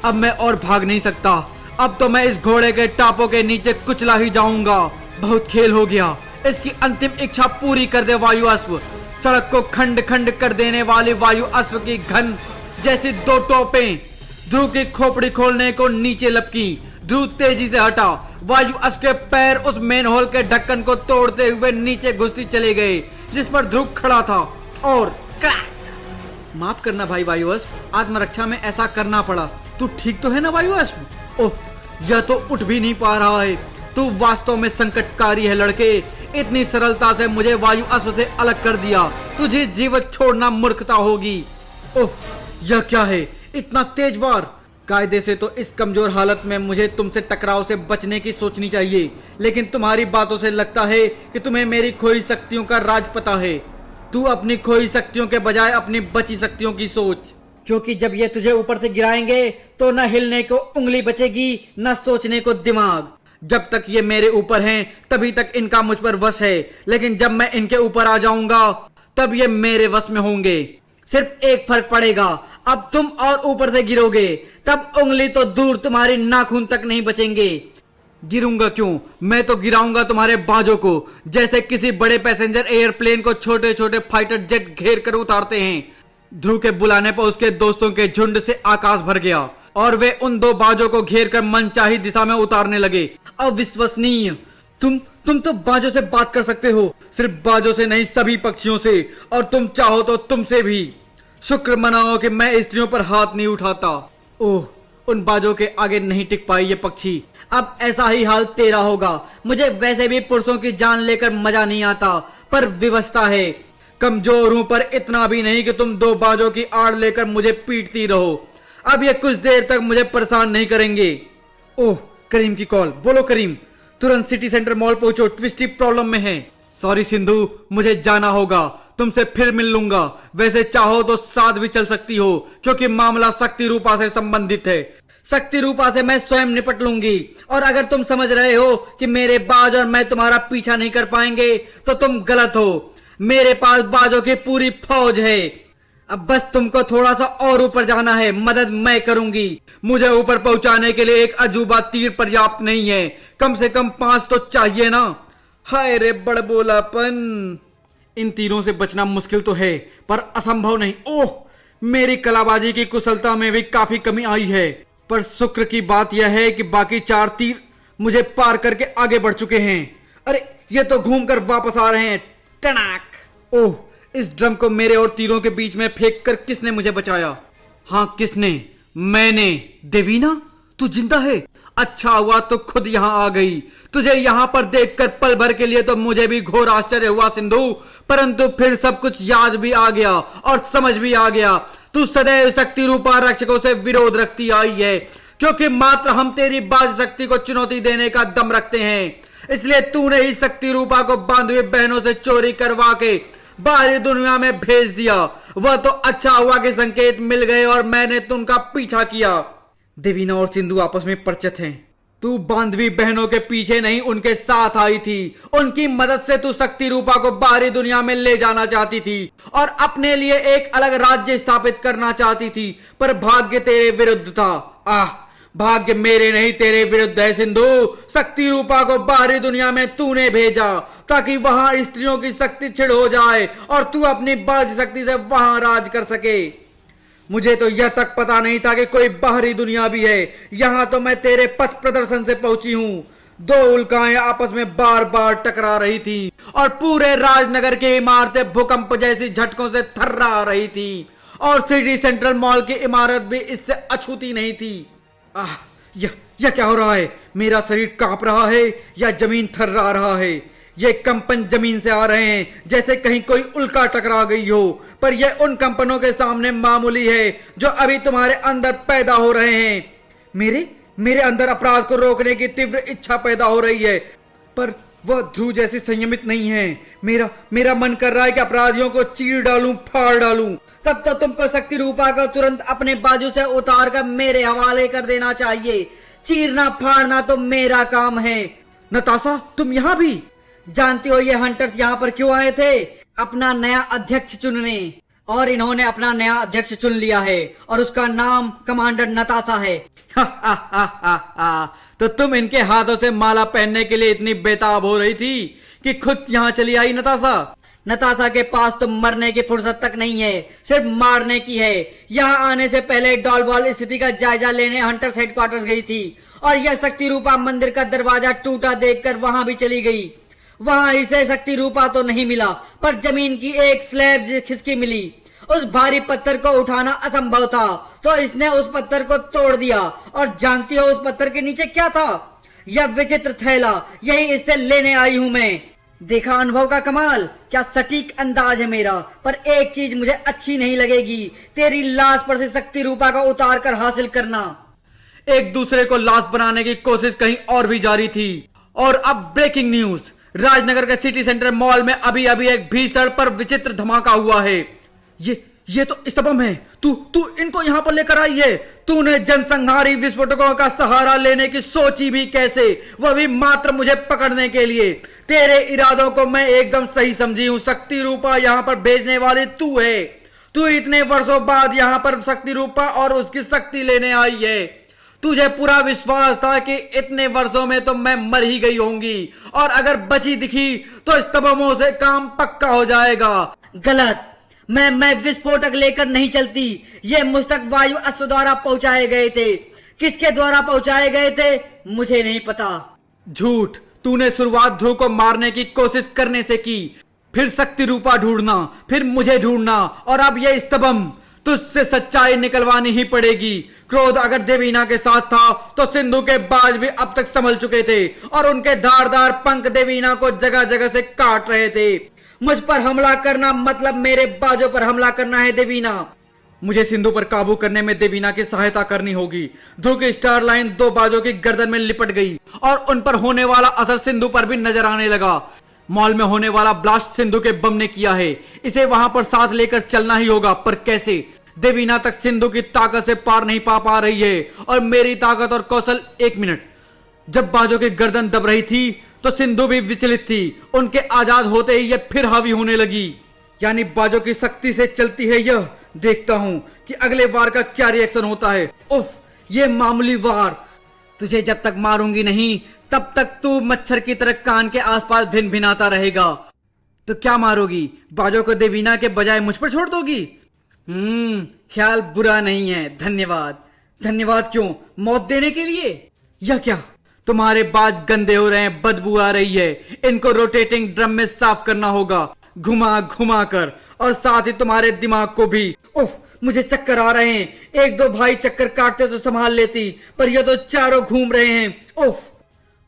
अब मैं और भाग नहीं सकता। अब तो मैं इस घोड़े के टापों के नीचे कुचला ही जाऊंगा। बहुत खेल हो गया, इसकी अंतिम इच्छा पूरी कर दे वायु अश्व। सड़क को खंड खंड कर देने वाली वायु अश्व की घन जैसी दो टोपें ध्रुव की खोपड़ी खोलने को नीचे लपकी। ध्रुव तेजी से हटा। वायु अश्व के पैर उस मेन होल के ढक्कन को तोड़ते हुए नीचे घुसती चले गए जिस पर ध्रुव खड़ा था और क्रैक। माफ करना भाई वायु अश्व, आत्मरक्षा में ऐसा करना पड़ा। तू ठीक तो है ना वायु अश्व? उफ, यह तो उठ भी नहीं पा रहा है। तू वास्तव में संकटकारी है लड़के। इतनी सरलता से मुझे वायु अश्व से अलग कर दिया। तुझे जीवित छोड़ना मूर्खता होगी। उफ, यह क्या है? इतना तेज वार। कायदे से तो इस कमजोर हालत में मुझे तुमसे टकराव से बचने की सोचनी चाहिए, लेकिन तुम्हारी बातों से लगता है कि तुम्हें मेरी खोई शक्तियों का राज पता है। तू अपनी खोई शक्तियों के बजाय अपनी बची शक्तियों की सोच, क्योंकि जब ये तुझे ऊपर से गिराएंगे तो न हिलने को उंगली बचेगी न सोचने को दिमाग। जब तक ये मेरे ऊपर हैं तभी तक इनका मुझ पर वश है, लेकिन जब मैं इनके ऊपर आ जाऊंगा तब ये मेरे वश में होंगे। सिर्फ एक फर्क पड़ेगा, अब तुम और ऊपर से गिरोगे, तब उंगली तो दूर तुम्हारी नाखून तक नहीं बचेंगे। गिरूंगा क्यों? मैं तो गिराऊंगा तुम्हारे बाजों को, जैसे किसी बड़े पैसेंजर एयरप्लेन को छोटे छोटे फाइटर जेट घेर कर उतारते हैं। ध्रुव के बुलाने पर उसके दोस्तों के झुंड से आकाश भर गया और वे उन दो बाजों को घेर कर मनचाही दिशा में उतारने लगे। अविश्वसनीय! तुम तो बाजों से बात कर सकते हो, सिर्फ बाजों से नहीं, सभी पक्षियों से, और तुम चाहो तो तुमसे भी। शुक्र मनाओ कि मैं स्त्रियों पर हाथ नहीं उठाता। ओह, उन बाजों के आगे नहीं टिक पाई ये पक्षी। अब ऐसा ही हाल तेरा होगा। मुझे वैसे भी पुरुषों की जान लेकर मजा नहीं आता, पर विवशता है। कमजोर हूं, पर इतना भी नहीं कि तुम दो बाजों की आड़ लेकर मुझे पीटती रहो। अब ये कुछ देर तक मुझे परेशान नहीं करेंगे। ओह, करीम की कॉल। बोलो करीम, तुरंत सिटी सेंटर मॉल पहुंचो, ट्विस्टी प्रॉब्लम में है। सॉरी सिंधु, मुझे जाना होगा, तुमसे फिर मिल लूंगा। वैसे चाहो तो साथ भी चल सकती हो, क्योंकि मामला शक्ति रूपा से संबंधित है। शक्ति रूपा से मैं स्वयं निपट लूंगी, और अगर तुम समझ रहे हो कि मेरे बाज और मैं तुम्हारा पीछा नहीं कर पाएंगे तो तुम गलत हो। मेरे पास बाजों की पूरी फौज है। अब बस तुमको थोड़ा सा और ऊपर जाना है, मदद मैं करूंगी। मुझे ऊपर पहुंचाने के लिए एक अजूबा तीर पर्याप्त नहीं है, कम से कम 5 तो चाहिए ना। हाय रे बड़बोलापन! इन तीरों से बचना मुश्किल तो है, पर असंभव नहीं। ओह, मेरी कलाबाजी की कुशलता में भी काफी कमी आई है, पर शुक्र की बात यह है कि बाकी 4 तीर मुझे पार करके आगे बढ़ चुके हैं। अरे, ये तो घूमकर वापस आ रहे हैं। टनाक! ओह, इस ड्रम को मेरे और तीरों के बीच में फेंक कर किसने मुझे बचाया? हाँ, किसने? मैंने। देवीना, तू जिंदा है? अच्छा हुआ तो खुद यहाँ आ गई। तुझे यहाँ पर देखकर पल भर के लिए तो मुझे भी घोर आश्चर्य हुआ सिंधु, परंतु फिर सब कुछ याद भी आ गया और समझ भी आ गया। तू सदैव शक्ति रूपा रक्षकों से विरोध रखती आई है, क्योंकि मात्र हम तेरी बाज शक्ति को चुनौती देने का दम रखते हैं। इसलिए तूने ही शक्ति रूपा को बांधवी बहनों से चोरी करवा के बाहरी दुनिया में भेज दिया। वह तो अच्छा हुआ कि संकेत मिल गए और मैंने तुमका पीछा किया। देवीना और सिंधु आपस में परिचित हैं। तू बांधवी बहनों के पीछे नहीं, उनके साथ आई थी। उनकी मदद से तू शक्ति रूपा को बाहरी दुनिया में ले जाना चाहती थी और अपने लिए एक अलग राज्य स्थापित करना चाहती थी, पर भाग्य तेरे विरुद्ध था। आह, भाग्य मेरे नहीं तेरे विरुद्ध है सिंधु। शक्ति रूपा को बाहरी दुनिया में तूने भेजा ताकि वहां स्त्रियों की शक्ति छिड़ हो जाए और तू अपनी बाज शक्ति से वहां राज कर सके। मुझे तो यह तक पता नहीं था कि कोई बाहरी दुनिया भी है। यहां तो मैं तेरे पथ प्रदर्शन से पहुंची हूं। 2 उल्काएं आपस में बार बार टकरा रही थी और पूरे राजनगर की इमारतें भूकंप जैसी झटकों से थर्रा रही थी, और सिटी सेंट्रल मॉल की इमारत भी इससे अछूती नहीं थी। यह क्या हो रहा है? मेरा शरीर कांप रहा है या जमीन थर्रा रहा है? ये कंपन जमीन से आ रहे हैं, जैसे कहीं कोई उल्का टकरा गई हो, पर यह उन कंपनों के सामने मामूली है जो अभी तुम्हारे अंदर पैदा हो रहे हैं। मेरे अंदर अपराध को रोकने की तीव्र इच्छा पैदा हो रही है, पर वह ध्रुव जैसी संयमित नहीं है। मेरा मन कर रहा है कि अपराधियों को चीर डालूं, फाड़ डालूं। तब तो तुमको शक्ति रूपा को तुरंत अपने बाजू से उतार कर मेरे हवाले कर देना चाहिए। चीरना फाड़ना तो मेरा काम है। नताशा, तुम यहाँ भी? जानती हो ये हंटर्स यहाँ पर क्यों आए थे? अपना नया अध्यक्ष चुनने, और इन्होंने अपना नया अध्यक्ष चुन लिया है और उसका नाम कमांडर नताशा है। तो तुम इनके हाथों से माला पहनने के लिए इतनी बेताब हो रही थी कि खुद यहाँ चली आई नताशा। नताशा के पास तो मरने की फुर्सत तक नहीं है, सिर्फ मारने की है। यहाँ आने से पहले डॉल बॉल स्थिति का जायजा लेने हंटर्स हेडक्वार्टर्स गई थी और यह शक्ति रूपा मंदिर का दरवाजा टूटा देखकर वहां भी चली गई। वहां इसे शक्ति रूपा तो नहीं मिला, पर जमीन की एक स्लैब खिसकी मिली। उस भारी पत्थर को उठाना असंभव था, तो इसने उस पत्थर को तोड़ दिया। और जानती हो उस पत्थर के नीचे क्या था? यह विचित्र थैला, यही इससे लेने आई हूं मैं। देखा अनुभव का कमाल, क्या सटीक अंदाज है मेरा। पर एक चीज मुझे अच्छी नहीं लगेगी, तेरी लाश पर से शक्ति रूपा का उतार कर हासिल करना। एक दूसरे को लाश बनाने की कोशिश कहीं और भी जारी थी। और अब ब्रेकिंग न्यूज, राजनगर के सिटी सेंटर मॉल में अभी अभी एक भीषण पर विचित्र धमाका हुआ है। ये तो स्तंभ है। तू इनको यहाँ पर लेकर आई है। तूने जनसंहारी विस्फोटकों का सहारा लेने की सोची भी कैसे, वह भी मात्र मुझे पकड़ने के लिए। तेरे इरादों को मैं एकदम सही समझी हूँ। शक्ति रूपा यहाँ पर भेजने वाली तू है। तू इतने वर्षों बाद यहाँ पर शक्ति रूपा और उसकी शक्ति लेने आई है। तुझे पूरा विश्वास था कि इतने वर्षों में तो मैं मर ही गई होंगी, और अगर बची दिखी तो स्तंभों से काम पक्का हो जाएगा। गलत। मैं विस्फोटक लेकर नहीं चलती। ये मुझ तक वायु अश्व द्वारा पहुंचाए गए थे। किसके द्वारा पहुंचाए गए थे मुझे नहीं पता। झूठ। तूने शुरुआत ध्रुव को मारने की कोशिश करने से की, फिर शक्ति रूपा ढूंढना, फिर मुझे ढूंढना, और अब यह स्तंभ। तुझसे सच्चाई निकलवानी ही पड़ेगी। क्रोध अगर देवीना के साथ था तो सिंधु के बाज भी अब तक संभल चुके थे, और उनके धारदार पंख देवीना को जगह जगह से काट रहे थे। मुझ पर हमला करना मतलब मेरे बाजों पर हमला करना है देवीना। मुझे सिंधु पर काबू करने में देवीना की सहायता करनी होगी। ध्रुव की स्टार लाइन दो बाजों की गर्दन में लिपट गई, और उन पर होने वाला असर सिंधु पर भी नजर आने लगा। मॉल में होने वाला ब्लास्ट सिंधु के बम ने किया है। इसे वहां पर साथ लेकर चलना ही होगा, पर कैसे? देवीना तक सिंधु की ताकत से पार नहीं पा रही है, और मेरी ताकत और कौशल। एक मिनट, जब बाजों की गर्दन दब रही थी तो सिंधु भी विचलित थी। उनके आजाद होते ही ये फिर हावी होने लगी। यानी बाजों की शक्ति से चलती है यह। देखता हूं कि अगले वार का क्या रिएक्शन होता है। उफ, ये मामूली वार। तुझे जब तक मारूंगी नहीं तब तक तू मच्छर की तरह कान के आसपास भिन भिनाता रहेगा। तो क्या मारोगी? बाजों को देवीना के बजाय मुझ पर छोड़ दोगी? ख्याल बुरा नहीं है। धन्यवाद। धन्यवाद क्यों? मौत देने के लिए? यह क्या? तुम्हारे बाज गंदे हो रहे हैं, बदबू आ रही है। इनको रोटेटिंग ड्रम में साफ करना होगा, घुमा घुमा कर, और साथ ही तुम्हारे दिमाग को भी। ओह, मुझे चक्कर आ रहे हैं। एक दो भाई चक्कर काटते तो संभाल लेती, पर ये तो चारों घूम रहे हैं। ओह,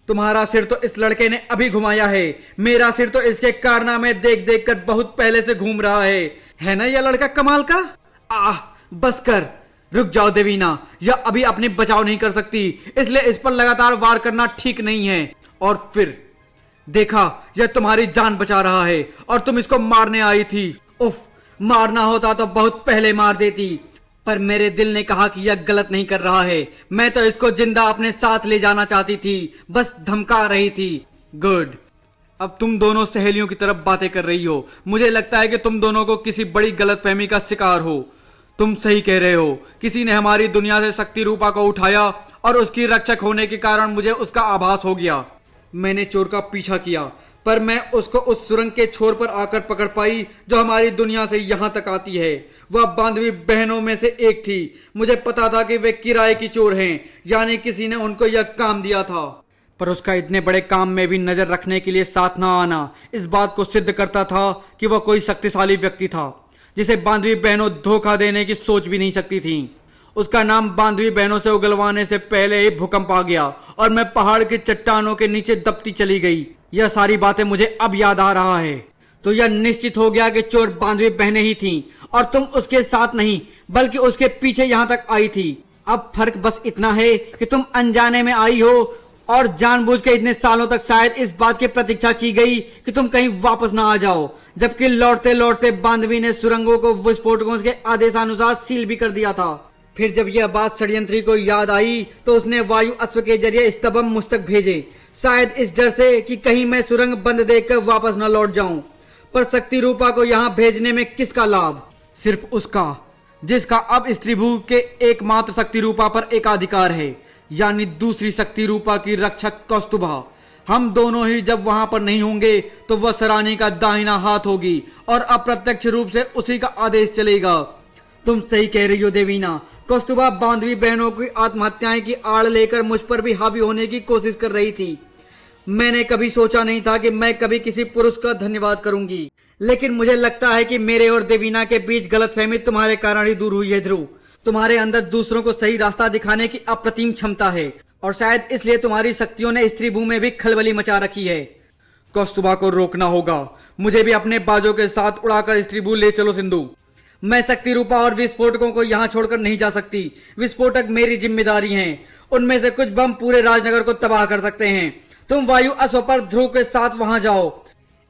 तुम्हारा सिर तो इस लड़के ने अभी घुमाया है। मेरा सिर तो इसके कारनामे देख देख कर बहुत पहले से घूम रहा है ना यह लड़का कमाल का? बस कर। रुक जाओ देवीना, यह अभी अपनी बचाव नहीं कर सकती, इसलिए इस पर लगातार वार करना ठीक नहीं है। और फिर देखा, यह तुम्हारी जान बचा रहा है और तुम इसको मारने आई थी। उफ, मारना होता तो बहुत पहले मार देती, पर मेरे दिल ने कहा कि यह गलत नहीं कर रहा है। मैं तो इसको जिंदा अपने साथ ले जाना चाहती थी, बस धमका रही थी। गुड। अब तुम दोनों सहेलियों की तरफ बातें कर रही हो। मुझे लगता है कि तुम दोनों को किसी बड़ी गलतफहमी का शिकार हो। तुम सही कह रहे हो। किसी ने हमारी दुनिया से शक्ति रूपा को उठाया, और उसकी रक्षक होने के कारण मुझे उसका आभास हो गया। मैंने चोर का पीछा किया, पर मैं उसको उस सुरंग के छोर पर आकर पकड़ पाई जो हमारी दुनिया से यहाँ तक आती है। वह बांधवी बहनों में से एक थी। मुझे पता था कि वे किराए की चोर हैं, यानी किसी ने उनको यह काम दिया था। पर उसका इतने बड़े काम में भी नजर रखने के लिए साथ ना आना इस बात को सिद्ध करता था कि वह कोई शक्तिशाली व्यक्ति था, जिसे बांधवी बहनों धोखा देने की सोच भी नहीं सकती थीं। उसका नाम बांधवी बहनों से उगलवाने से पहले ही भूकंप आ गया, और मैं पहाड़ की चट्टानों के नीचे दबती चली गई। यह सारी बातें मुझे अब याद आ रहा है। तो यह निश्चित हो गया कि चोर बांधवी बहनें ही थीं, और तुम उसके साथ नहीं बल्कि उसके पीछे यहाँ तक आई थी। अब फर्क बस इतना है कि तुम अनजाने में आई हो, और जानबूझ के इतने सालों तक शायद इस बात की प्रतीक्षा की गई कि तुम कहीं वापस ना आ जाओ, जबकि लौटते लौटते बांधवी ने सुरंगों को विस्फोटकों के आदेशानुसार सील भी कर दिया था। फिर जब यह बात षड्यंत्री को याद आई तो उसने वायु अश्व के जरिए स्तंभ मुझ तक भेजे, शायद इस डर से कि कहीं मैं सुरंग बंद देखकर वापस न लौट जाऊं। पर शक्ति रूपा को यहाँ भेजने में किसका लाभ? सिर्फ उसका, जिसका अब स्त्रीभू के एकमात्र शक्ति रूपा पर एकाधिकार है, यानी दूसरी शक्ति रूपा की रक्षक कौस्तुभा। हम दोनों ही जब वहां पर नहीं होंगे तो वह सरानी का दाहिना हाथ होगी और अप्रत्यक्ष रूप से उसी का आदेश चलेगा। तुम सही कह रही हो देवीना। कौस्तुभा बांधवी बहनों की आत्महत्याएं की आड़ लेकर मुझ पर भी हावी होने की कोशिश कर रही थी। मैंने कभी सोचा नहीं था कि मैं कभी किसी पुरुष का धन्यवाद करूंगी, लेकिन मुझे लगता है कि मेरे और देवीना के बीच गलतफहमी तुम्हारे कारण ही दूर हुई है ध्रुव। तुम्हारे अंदर दूसरों को सही रास्ता दिखाने की अप्रतिम क्षमता है और शायद इसलिए तुम्हारी शक्तियों ने स्त्री भूमि में भी खलबली मचा रखी है। कौस्तुभा को रोकना होगा। मुझे भी अपने बाजों के साथ उड़ाकर स्त्री भूमि ले चलो सिंधु। मैं शक्ति रूपा और विस्फोटकों को यहाँ छोड़कर नहीं जा सकती। विस्फोटक मेरी जिम्मेदारी हैं। उनमें से कुछ बम पूरे राजनगर को तबाह कर सकते हैं। तुम वायु अश्व पर ध्रुव के साथ वहां जाओ।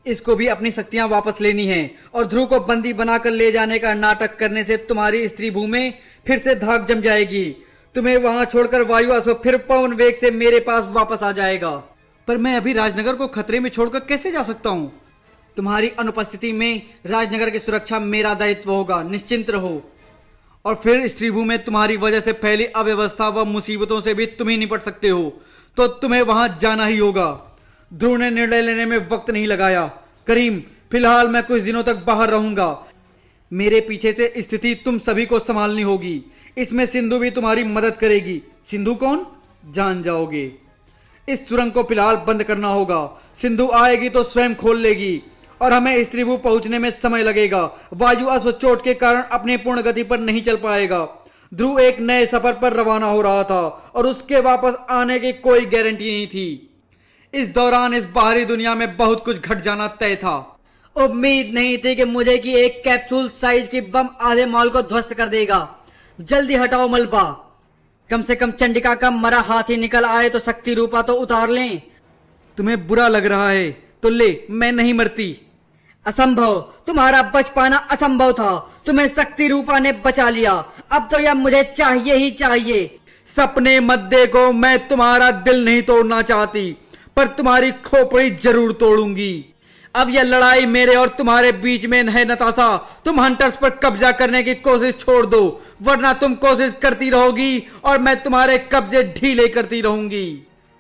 इसको भी अपनी शक्तियां वापस लेनी है और ध्रुव को बंदी बनाकर ले जाने का नाटक करने से तुम्हारी स्त्री भूमि फिर से धाक जम जाएगी। तुम्हें वहां छोड़कर वायु अश्व फिर पवन वेग से मेरे पास वापस आ जाएगा। पर मैं अभी राजनगर को खतरे में छोड़कर कैसे जा सकता हूँ? तुम्हारी अनुपस्थिति में राजनगर की सुरक्षा मेरा दायित्व होगा, निश्चिंत रहो। और फिर स्त्री भूमि में तुम्हारी वजह से फैली अव्यवस्था व मुसीबतों से भी तुम ही निपट सकते हो, तो तुम्हें वहां जाना ही होगा। ध्रुव ने निर्णय लेने में वक्त नहीं लगाया। करीम, फिलहाल मैं कुछ दिनों तक बाहर रहूंगा। मेरे पीछे से स्थिति तुम सभी को संभालनी होगी। इसमें सिंधु भी तुम्हारी मदद करेगी। सिंधु कौन? जान जाओगे। इस सुरंग को फिलहाल बंद करना होगा। सिंधु आएगी तो स्वयं खोल लेगी और हमें स्त्रीभू पहुंचने में समय लगेगा। वायु अश्व चोट के कारण अपने पूर्ण गति पर नहीं चल पाएगा। ध्रुव एक नए सफर पर रवाना हो रहा था और उसके वापस आने की कोई गारंटी नहीं थी। इस दौरान इस बाहरी दुनिया में बहुत कुछ घट जाना तय था। उम्मीद नहीं थी कि मुझे की एक कैप्सूल साइज की बम आधे मॉल को ध्वस्त कर देगा। जल्दी हटाओ मलबा। कम से कम चंडिका का मरा हाथी निकल आए तो शक्ति रूपा तो उतार लें। तुम्हें बुरा लग रहा है तो ले, मैं नहीं मरती। असंभव, तुम्हारा बच पाना असंभव था। तुम्हें शक्ति रूपा ने बचा लिया। अब तो यह मुझे चाहिए ही चाहिए। सपने मत देखो, मैं तुम्हारा दिल नहीं तोड़ना चाहती, पर तुम्हारी खोपड़ी जरूर तोड़ूंगी। अब यह लड़ाई मेरे और तुम्हारे बीच में है नताशा। तुम हंटर्स पर कब्जा करने की कोशिश छोड़ दो, वरना तुम कोशिश करती रहोगी और मैं तुम्हारे कब्जे ढीले करती रहूंगी।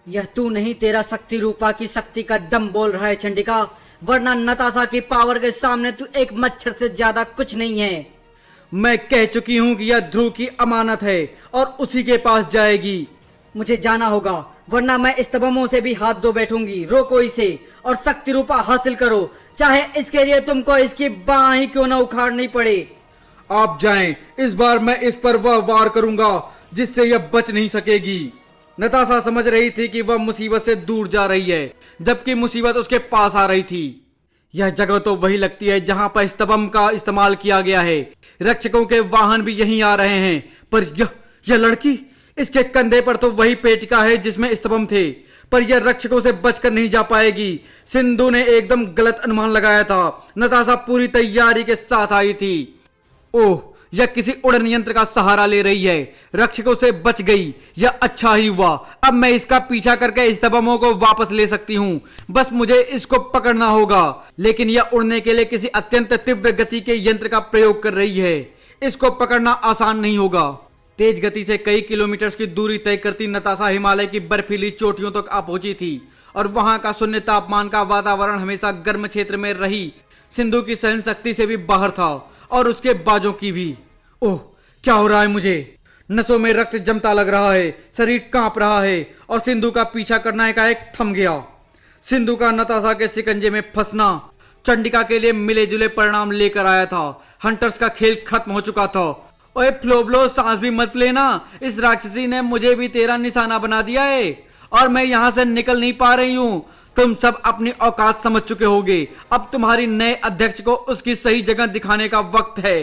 यह तू नहीं, तेरा शक्ति रूपा की शक्ति का दम बोल रहा है चंडिका, वरना नताशा की पावर के सामने तू एक मच्छर से ज्यादा कुछ नहीं है। मैं कह चुकी हूँ कि यह ध्रुव की अमानत है और उसी के पास जाएगी। मुझे जाना होगा, वरना मैं स्तंभों से भी हाथ धो बैठूंगी। रोको इसे और शक्ति रूपा हासिल करो, चाहे इसके लिए तुमको इसकी बाह ही क्यों न उखाड़नी पड़े। आप जाएं, इस बार मैं इस पर वह वार करूंगा जिससे यह बच नहीं सकेगी। नताशा समझ रही थी कि वह मुसीबत से दूर जा रही है, जबकि मुसीबत उसके पास आ रही थी। यह जगह तो वही लगती है जहां पर स्तंभ का इस्तेमाल किया गया है। रक्षकों के वाहन भी यहीं आ रहे हैं, पर यह लड़की, इसके कंधे पर तो वही पेटिका है जिसमें स्तंभ थे, पर यह रक्षकों से बचकर नहीं जा पाएगी। सिंधु ने एकदम गलत अनुमान लगाया था। नताशा पूरी तैयारी के साथ आई थी। ओह, यह किसी उड़न यंत्र का सहारा ले रही है। रक्षकों से बच गई, यह अच्छा ही हुआ। अब मैं इसका पीछा करके स्तंभों को वापस ले सकती हूँ। बस मुझे इसको पकड़ना होगा। लेकिन यह उड़ने के लिए किसी अत्यंत तीव्र गति के यंत्र का प्रयोग कर रही है। इसको पकड़ना आसान नहीं होगा। तेज गति से कई किलोमीटर की दूरी तय करती नताशा हिमालय की बर्फीली चोटियों तक आ पहुंची थी और वहां का शून्य तापमान का वातावरण हमेशा गर्म क्षेत्र में रही सिंधु की सहन शक्ति से भी बाहर था और उसके बाजों की भी। ओह, क्या हो रहा है मुझे? नसों में रक्त जमता लग रहा है, शरीर कांप रहा है और सिंधु का पीछा करना एकाएक थम गया। सिंधु का नताशा के शिकंजे में फंसना चंडिका के लिए मिले जुले परिणाम लेकर आया था। हंटर्स का खेल खत्म हो चुका था। ओए फ्लोब्लो, सांस भी मत लेना। इस राक्षसी ने मुझे भी तेरा निशाना बना दिया है और मैं यहां से निकल नहीं पा रही हूं। तुम सब अपनी औकात समझ चुके होगे। अब तुम्हारी नए अध्यक्ष को उसकी सही जगह दिखाने का वक्त है।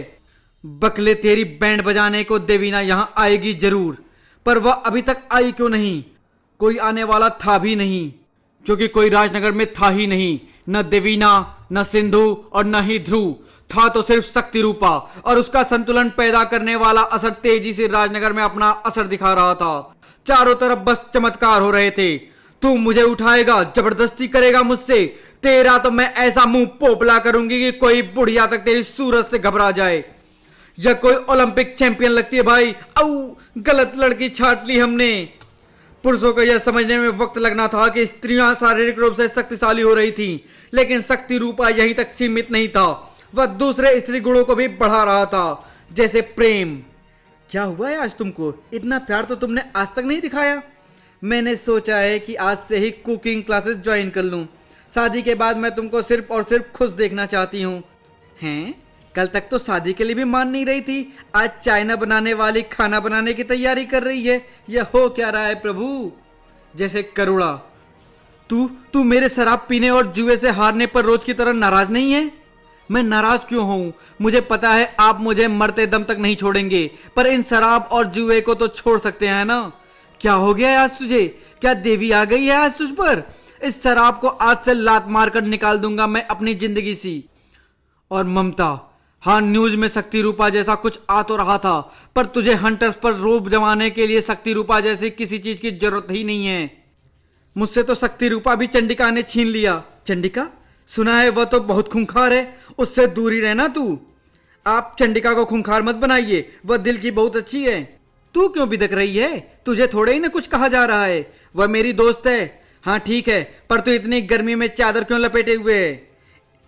बकले, तेरी बैंड बजाने को देवीना यहां आएगी जरूर, पर वह अभी तक आई क्यों नहीं? कोई आने वाला था भी नहीं, क्योंकि कोई राजनगर में था ही नहीं। न देवीना, न सिंधु और न ही ध्रुव था, तो सिर्फ शक्ति रूपा और उसका संतुलन पैदा करने वाला असर तेजी से राजनगर में अपना असर दिखा रहा था। चारों तरफ बस चमत्कार हो रहे थे। तू मुझे उठाएगा, जबरदस्ती करेगा मुझसे, तेरा तो मैं ऐसा मुंह पोपला करूंगी कि कोई बुढ़िया तक तेरी सूरत से घबरा जाए। यह कोई ओलंपिक चैंपियन लगती है भाई। औ, गलत लड़की छाट ली हमने। पुरुषों को यह समझने में वक्त लगना था कि स्त्रियां शारीरिक रूप से शक्तिशाली हो रही थीं, लेकिन शक्ति रूपा यहीं तक सीमित नहीं था, वह दूसरे स्त्री गुणों को भी बढ़ा रहा था, जैसे प्रेम। क्या हुआ है आज तुमको? इतना प्यार तो तुमने आज तक नहीं दिखाया। मैंने सोचा है कि आज से ही कुकिंग क्लासेस ज्वाइन कर लूं। शादी के बाद मैं तुमको सिर्फ और सिर्फ खुश देखना चाहती हूँ। हैं? कल तक तो शादी के लिए भी मान नहीं रही थी, आज चाइना बनाने वाली खाना बनाने की तैयारी कर रही है। यह हो क्या रहा है प्रभु? जैसे करुणा, तू मेरे शराब पीने और जुए से हारने पर रोज की तरह नाराज नहीं है? मैं नाराज क्यों हूं? मुझे पता है आप मुझे मरते दम तक नहीं छोड़ेंगे, पर इन शराब और जुए को तो छोड़ सकते हैं ना? क्या हो गया है आज तुझे? क्या देवी आ गई है आज तुझ पर? इस शराब को आज से लात मार कर निकाल दूंगा मैं अपनी जिंदगी से। और ममता, हाँ, न्यूज में शक्ति रूपा जैसा कुछ आ तो रहा था, पर तुझे हंटर्स पर रोब जमाने के लिए शक्ति रूपा जैसी किसी चीज की जरूरत ही नहीं है। मुझसे तो शक्ति रूपा भी चंडिका ने छीन लिया। चंडिका? सुना है वह तो बहुत खूंखार है, उससे दूर ही रहना तू। आप चंडिका को खूंखार मत बनाइए, वह दिल की बहुत अच्छी है। तू क्यों बिदक रही है? तुझे थोड़े ही ना कुछ कहा जा रहा है, वह मेरी दोस्त है। हाँ ठीक है, पर तू इतनी गर्मी में चादर क्यों लपेटे हुए है?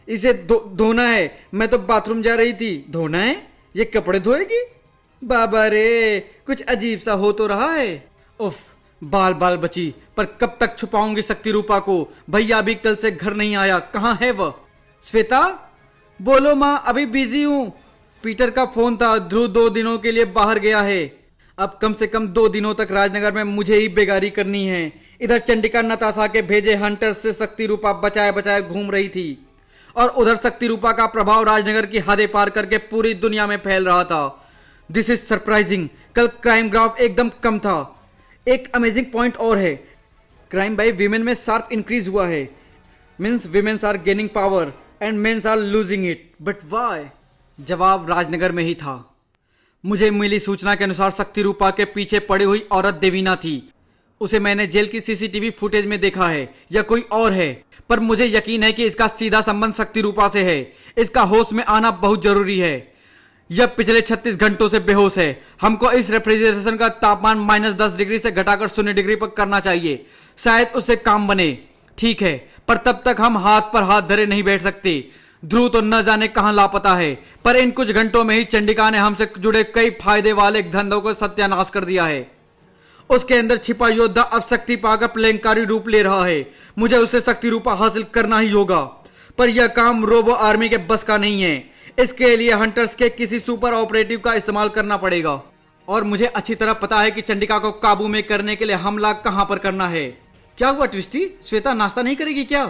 इसे धोना है। मैं तो बाथरूम जा रही थी। धोना है? ये कपड़े धोएगी? बाबा रे, कुछ अजीब सा हो तो रहा है। उफ, बाल बाल बची, पर कब तक छुपाऊंगी शक्ति रूपा को? भैया अभी कल से घर नहीं आया, कहाँ है वह? श्वेता? बोलो माँ, अभी बिजी हूँ। पीटर का फोन था, ध्रुव 2 दिनों के लिए बाहर गया है। अब कम से कम 2 दिनों तक राजनगर में मुझे ही बेगारी करनी है। इधर चंडिका नताशा के भेजे हंटर से शक्ति रूपा बचाए बचाए घूम रही थी, और उधर शक्ति रूपा का प्रभाव राजनगर की हदें पार करके पूरी दुनिया में फैल रहा था। This is surprising. कल क्राइम ग्राफ एकदम कम था। एक अमेजिंग पॉइंट और है, क्राइम बाय विमेन में शार्प इंक्रीज हुआ है। Means womens are gaining power and mens are losing it. But why? जवाब राजनगर में ही था। मुझे मिली सूचना के अनुसार शक्ति रूपा के पीछे पड़ी हुई औरत देवीना थी। उसे मैंने जेल की सीसीटीवी फुटेज में देखा है। यह कोई और है, पर मुझे यकीन है कि इसका सीधा संबंध शक्ति रूपा से है। इसका होश में आना बहुत जरूरी है। यह पिछले 36 घंटों से बेहोश है। हमको इस रेफ्रिजरेशन का तापमान -10 डिग्री से घटाकर 0 डिग्री पर करना चाहिए, शायद उससे काम बने। ठीक है, पर तब तक हम हाथ पर हाथ धरे नहीं बैठ सकते। ध्रुव तो न जाने कहां लापता है, पर इन कुछ घंटों में ही चंडिका ने हमसे जुड़े कई फायदे वाले धंधों को सत्यानाश कर दिया है। उसके अंदर छिपा योद्धा अब शक्ति पाकर प्रलयंकारी रूप ले रहा है। मुझे उससे शक्ति रूपा हासिल करना ही होगा, पर यह काम रोबो आर्मी के बस का नहीं है। इसके लिए हंटर्स के किसी सुपर ऑपरेटिव का इस्तेमाल करना पड़ेगा, और मुझे अच्छी तरह पता है कि चंडिका को काबू में करने के लिए हमला कहां पर करना है। क्या हुआ ट्विस्टी? श्वेता नाश्ता नहीं करेगी क्या?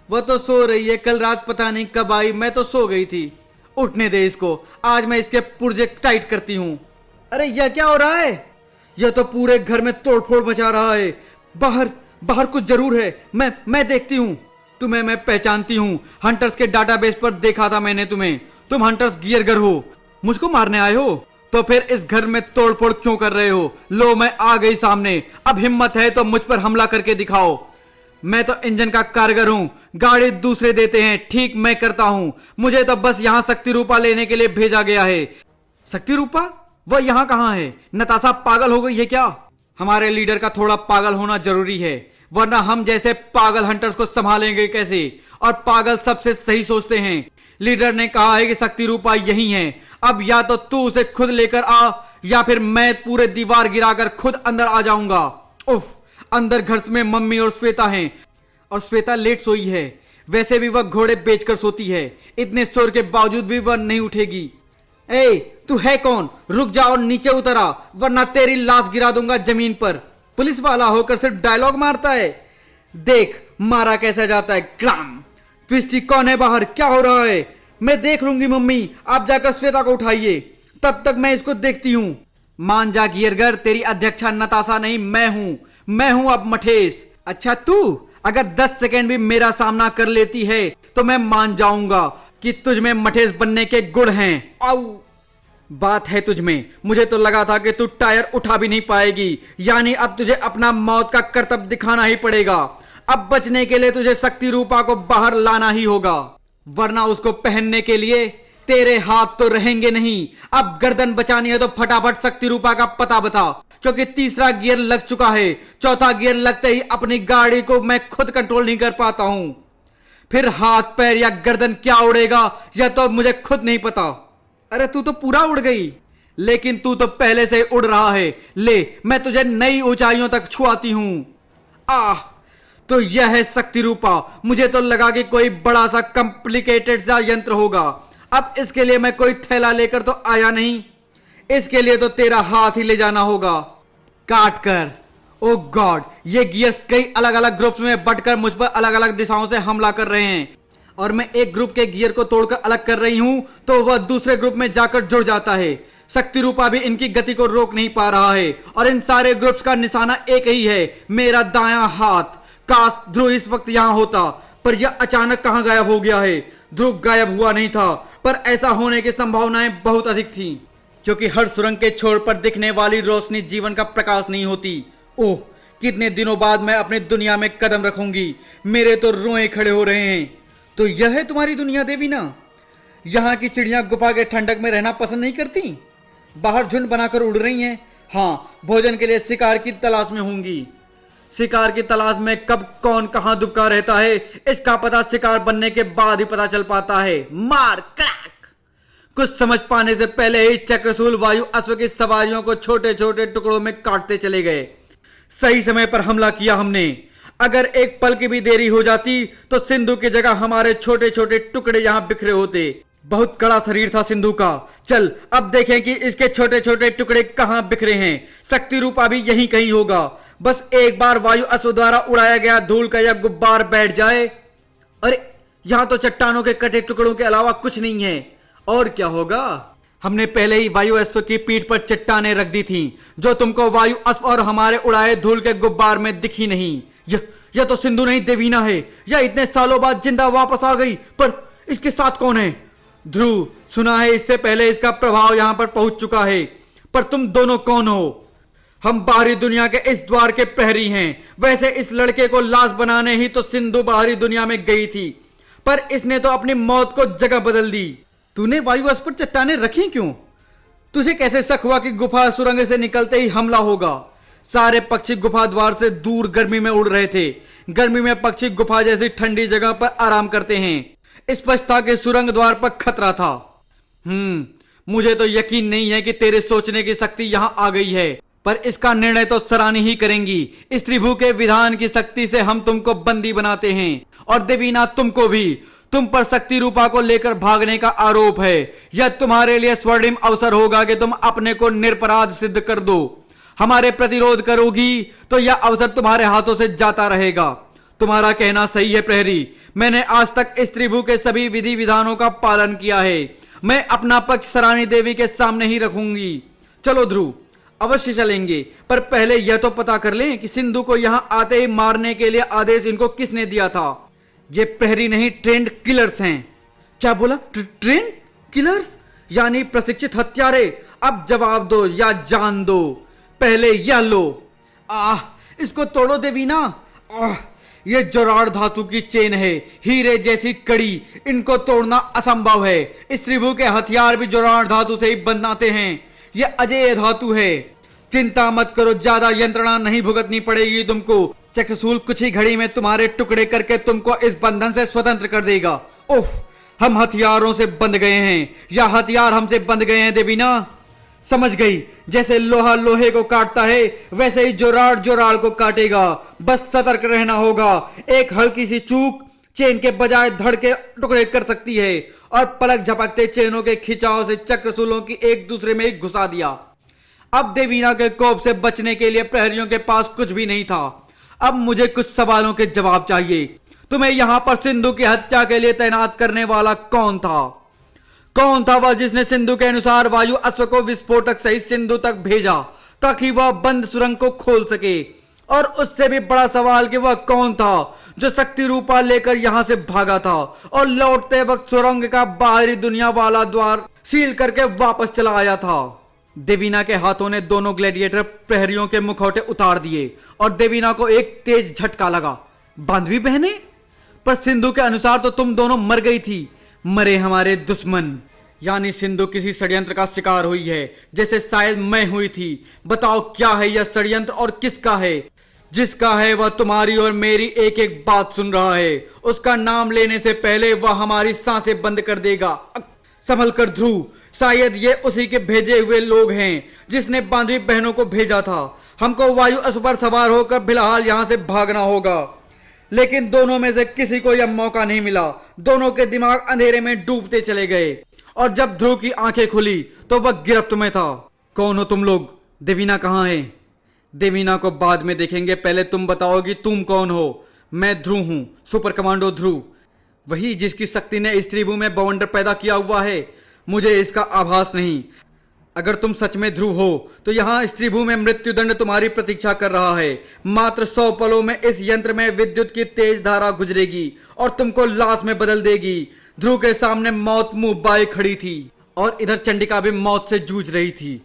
वह तो सो रही है, कल रात पता नहीं कब आई, मैं तो सो गई थी। उठने दे इसको, आज मैं इसके पुर्जे टाइट करती हूँ। अरे यह क्या हो रहा है? यह तो पूरे घर में तोड़फोड़ मचा रहा है। बाहर बाहर कुछ जरूर है। मैं देखती हूँ। तुम्हें मैं पहचानती हूँ, हंटर्स के डाटाबेस पर देखा था मैंने तुम्हें। तुम हंटर्स गियरगर हो, मुझको मारने आए हो, तो फिर इस घर में तोड़फोड़ क्यों कर रहे हो? लो, मैं आ गई सामने। अब हिम्मत है तो मुझ पर हमला करके दिखाओ। मैं तो इंजन का कारगर हूं, गाड़ी दूसरे देते हैं, ठीक मैं करता हूं। मुझे तो बस यहां शक्ति रूपा लेने के लिए भेजा गया है। शक्ति रूपा? वह यहां कहां है? नताशा पागल हो गई है क्या? हमारे लीडर का थोड़ा पागल होना जरूरी है, वरना हम जैसे पागल हंटर्स को संभालेंगे कैसे? और पागल सबसे सही सोचते हैं। लीडर ने कहा है कि शक्ति रूपा यही है। अब या तो तू उसे खुद लेकर आ, या फिर मैं पूरे दीवार गिराकर खुद अंदर आ जाऊंगा। उफ, अंदर घर में मम्मी और श्वेता हैं, और श्वेता लेट सोई है। वैसे भी वह घोड़े बेचकर सोती है, इतने शोर के बावजूद भी वह नहीं उठेगी। ए, तू है कौन? रुक जा और नीचे उतर आ, वरना तेरी लाश गिरा दूंगा जमीन पर। पुलिस वाला होकर सिर्फ डायलॉग मारता है। देख मारा कैसा जाता है। क्राम! ट्विस्टी कौन है बाहर? क्या हो रहा है? मैं देख लूंगी मम्मी, आप जाकर श्वेता को उठाइए, तब तक मैं इसको देखती हूँ। मान जा गियरगर, तेरी अध्यक्षा नताशा नहीं, मैं हूं अब मठेश। अच्छा, तू अगर 10 सेकेंड भी मेरा सामना कर लेती है तो मैं मान जाऊंगा कि तुझ में मठेश बनने के गुण हैं। आउ! बात है तुझ में। मुझे तो लगा था कि तू टायर उठा भी नहीं पाएगी, यानी अब तुझे अपना मौत का करतब दिखाना ही पड़ेगा। अब बचने के लिए तुझे शक्ति रूपा को बाहर लाना ही होगा, वरना उसको पहनने के लिए तेरे हाथ तो रहेंगे नहीं। अब गर्दन बचानी है तो फटाफट शक्ति रूपा का पता बता, क्योंकि तीसरा गियर लग चुका है। चौथा गियर लगते ही अपनी गाड़ी को मैं खुद कंट्रोल नहीं कर पाता हूं। फिर हाथ पैर या गर्दन क्या उड़ेगा यह तो मुझे खुद नहीं पता। अरे तू तो पूरा उड़ गई, लेकिन तू तो पहले से उड़ रहा है। ले, मैं तुझे नई ऊंचाइयों तक छुआती हूं। आह, तो यह है शक्ति रूपा। मुझे तो लगा कि कोई बड़ा सा कॉम्प्लिकेटेड सा यंत्र होगा। अब इसके लिए मैं कोई थैला लेकर तो आया नहीं, इसके लिए तो तेरा हाथ ही ले जाना होगा काट कर। ओ गॉड, ये गियर्स कई अलग अलग ग्रुप्स में बंटकर मुझ पर अलग अलग दिशाओं से हमला कर रहे हैं, और मैं एक ग्रुप के गियर को तोड़कर अलग कर रही हूं तो वह दूसरे ग्रुप में जाकर जुड़ जाता है। शक्ति रूपा भी इनकी गति को रोक नहीं पा रहा है, और इन सारे ग्रुप्स का निशाना एक ही है, मेरा दायां हाथ। काश ध्रुव इस वक्त यहां होता, पर यह अचानक कहां गायब हो गया है। ध्रुव गायब हुआ नहीं था, पर ऐसा होने की संभावनाएं बहुत अधिक थी, क्योंकि हर सुरंग के छोर पर दिखने वाली रोशनी जीवन का प्रकाश नहीं होती। ओह, कितने दिनों बाद मैं अपनी दुनिया में कदम रखूंगी। मेरे तो रोए खड़े हो रहे हैं। तो यह है तुम्हारी दुनिया देवीना? यहाँ की चिड़िया गुफा के ठंडक में रहना पसंद नहीं करती, बाहर झुंड बनाकर उड़ रही हैं। हाँ, भोजन के लिए शिकार की तलाश में होंगी। शिकार की तलाश में कब कौन कहां दुबका रहता है, इसका पता शिकार बनने के बाद ही पता चल पाता है। मार क्रैक। कुछ समझ पाने से पहले ही चक्रशूल वायु अश्व की सवारियों को छोटे छोटे टुकड़ों में काटते चले गए। सही समय पर हमला किया हमने। अगर एक पल की भी देरी हो जाती तो सिंधु की जगह हमारे छोटे छोटे टुकड़े यहां बिखरे होते। बहुत कड़ा शरीर था सिंधु का। चल अब देखें कि इसके छोटे छोटे टुकड़े कहां बिखरे हैं। शक्ति रूपा भी यहीं कहीं होगा। बस एक बार वायु अश्व द्वारा उड़ाया गया धूल का यह गुब्बार बैठ जाए। अरे, यहां तो चट्टानों के कटे टुकड़ों के अलावा कुछ नहीं है। और क्या होगा? हमने पहले ही वायु अश्व की पीठ पर चट्टानें रख दी थीं, जो तुमको वायु अश्व और हमारे उड़ाए धूल के गुब्बार में दिखी नहीं। यह तो सिंधु नहीं देवीना है। यह इतने सालों बाद जिंदा वापस आ गई, पर इसके साथ कौन है? ध्रुव, सुना है इससे पहले इसका प्रभाव यहां पर पहुंच चुका है, पर तुम दोनों कौन हो? हम बाहरी दुनिया के इस द्वार के प्रहरी हैं। वैसे इस लड़के को लाश बनाने ही तो सिंधु बाहरी दुनिया में गई थी, पर इसने तो अपनी मौत को जगह बदल दी। तूने वायु अश्व पर चट्टानें रखी क्यों? तुझे कैसे शक हुआ कि गुफा सुरंग से निकलते ही हमला होगा? सारे पक्षी गुफा द्वार से दूर गर्मी में उड़ रहे थे। गर्मी में पक्षी गुफा जैसी ठंडी जगह पर आराम करते हैं। स्पष्ट था कि सुरंग द्वार पर खतरा था। मुझे तो यकीन नहीं है कि तेरे सोचने की शक्ति यहां आ गई है, पर इसका निर्णय तो सराहनी ही करेंगी। इस त्रिभु के विधान की शक्ति से हम तुमको बंदी बनाते हैं, और देवीना तुमको भी। तुम पर शक्ति रूपा को लेकर भागने का आरोप है। यह तुम्हारे लिए स्वर्णिम अवसर होगा कि तुम अपने को निरपराध सिद्ध कर दो। हमारे प्रतिरोध करोगी तो यह अवसर तुम्हारे हाथों से जाता रहेगा। तुम्हारा कहना सही है प्रहरी। मैंने आज तक इस त्रिभु के सभी विधि विधानों का पालन किया है। मैं अपना पक्ष सरानी देवी के सामने ही रखूंगी। चलो ध्रुव, अवश्य चलेंगे, पर पहले यह तो पता कर लें कि सिंधु को यहां आते ही मारने के लिए आदेश इनको किसने दिया था। ये प्रहरी नहीं, ट्रेंड किलर्स हैं। क्या बोला? ट्रेंड किलर्स यानी प्रशिक्षित हत्यारे? अब जवाब दो या जान दो। पहले यह लो। इसको तोड़ो देवीना। ये जोराड़ धातु की चेन है, हीरे जैसी कड़ी। इनको तोड़ना असंभव है। इस त्रिभु के हथियार भी जोराड़ धातु से ही बनाते हैं। यह अजेय धातु है। चिंता मत करो, ज्यादा यंत्रणा नहीं भुगतनी पड़ेगी तुमको। चक्रशूल कुछ ही घड़ी में तुम्हारे टुकड़े करके तुमको इस बंधन से स्वतंत्र कर देगा। उफ, हम हथियारों से बंध गए हैं या हथियार हमसे बंध गए हैं देवीना? समझ गई। जैसे लोहा लोहे को काटता है, वैसे ही जोराड़ जोराड़ को काटेगा। बस सतर्क रहना होगा। एक हल्की सी चूक चेन के बजाय धड़ के टुकड़े कर सकती है। और पलक झपकते चेनों के खिंचाव से चक्रशूलों की एक दूसरे में घुसा दिया। अब देवीना के कोप से बचने के लिए प्रहरियों के पास कुछ भी नहीं था। अब मुझे कुछ सवालों के जवाब चाहिए। तुम्हें यहां पर सिंधु की हत्या के लिए तैनात करने वाला कौन था? कौन था वह जिसने सिंधु के अनुसार वायु अश्व को विस्फोटक सहित सिंधु तक भेजा ताकि वह बंद सुरंग को खोल सके? और उससे भी बड़ा सवाल कि वह कौन था जो शक्ति रूपा लेकर यहां से भागा था और लौटते वक्त सुरंग का बाहरी दुनिया वाला द्वार सील करके वापस चला आया था? देवीना के हाथों ने दोनों ग्लैडिएटर प्रहरियों के मुखौटे उतार दिए और देवीना को एक तेज झटका लगा। बांधवी बहने? पर सिंधु के अनुसार तो तुम दोनों मर गई थी। मरे हमारे दुश्मन। यानी सिंधु किसी षड्यंत्र का शिकार हुई है, जैसे शायद मैं हुई थी। बताओ क्या है यह षड्यंत्र और किसका है? जिसका है वह तुम्हारी और मेरी एक एक बात सुन रहा है। उसका नाम लेने से पहले वह हमारी सांसें बंद कर देगा। संभल कर ध्रुव, शायद ये उसी के भेजे हुए लोग हैं जिसने बांधवी बहनों को भेजा था। हमको वायु अश्व पर सवार होकर फिलहाल यहाँ से भागना होगा, लेकिन दोनों में से किसी को यह मौका नहीं मिला। दोनों के दिमाग अंधेरे में डूबते चले गए और जब ध्रुव की आंखें खुली तो वह गिरफ्त में था। कौन हो तुम लोग? देवीना कहाँ है? देवीना को बाद में देखेंगे, पहले तुम बताओ कि तुम कौन हो? मैं ध्रुव हूं, सुपर कमांडो ध्रुव, वही जिसकी शक्ति ने इस त्रिभु में बवंडर पैदा किया हुआ है। मुझे इसका आभास नहीं। अगर तुम सच में ध्रुव हो तो यहाँ इस त्रिभु में मृत्युदंड तुम्हारी प्रतीक्षा कर रहा है। मात्र 100 पलों में इस यंत्र में विद्युत की तेज धारा गुजरेगी और तुमको लाश में बदल देगी। ध्रुव के सामने मौत मुंह बाए खड़ी थी और इधर चंडिका भी मौत से जूझ रही थी।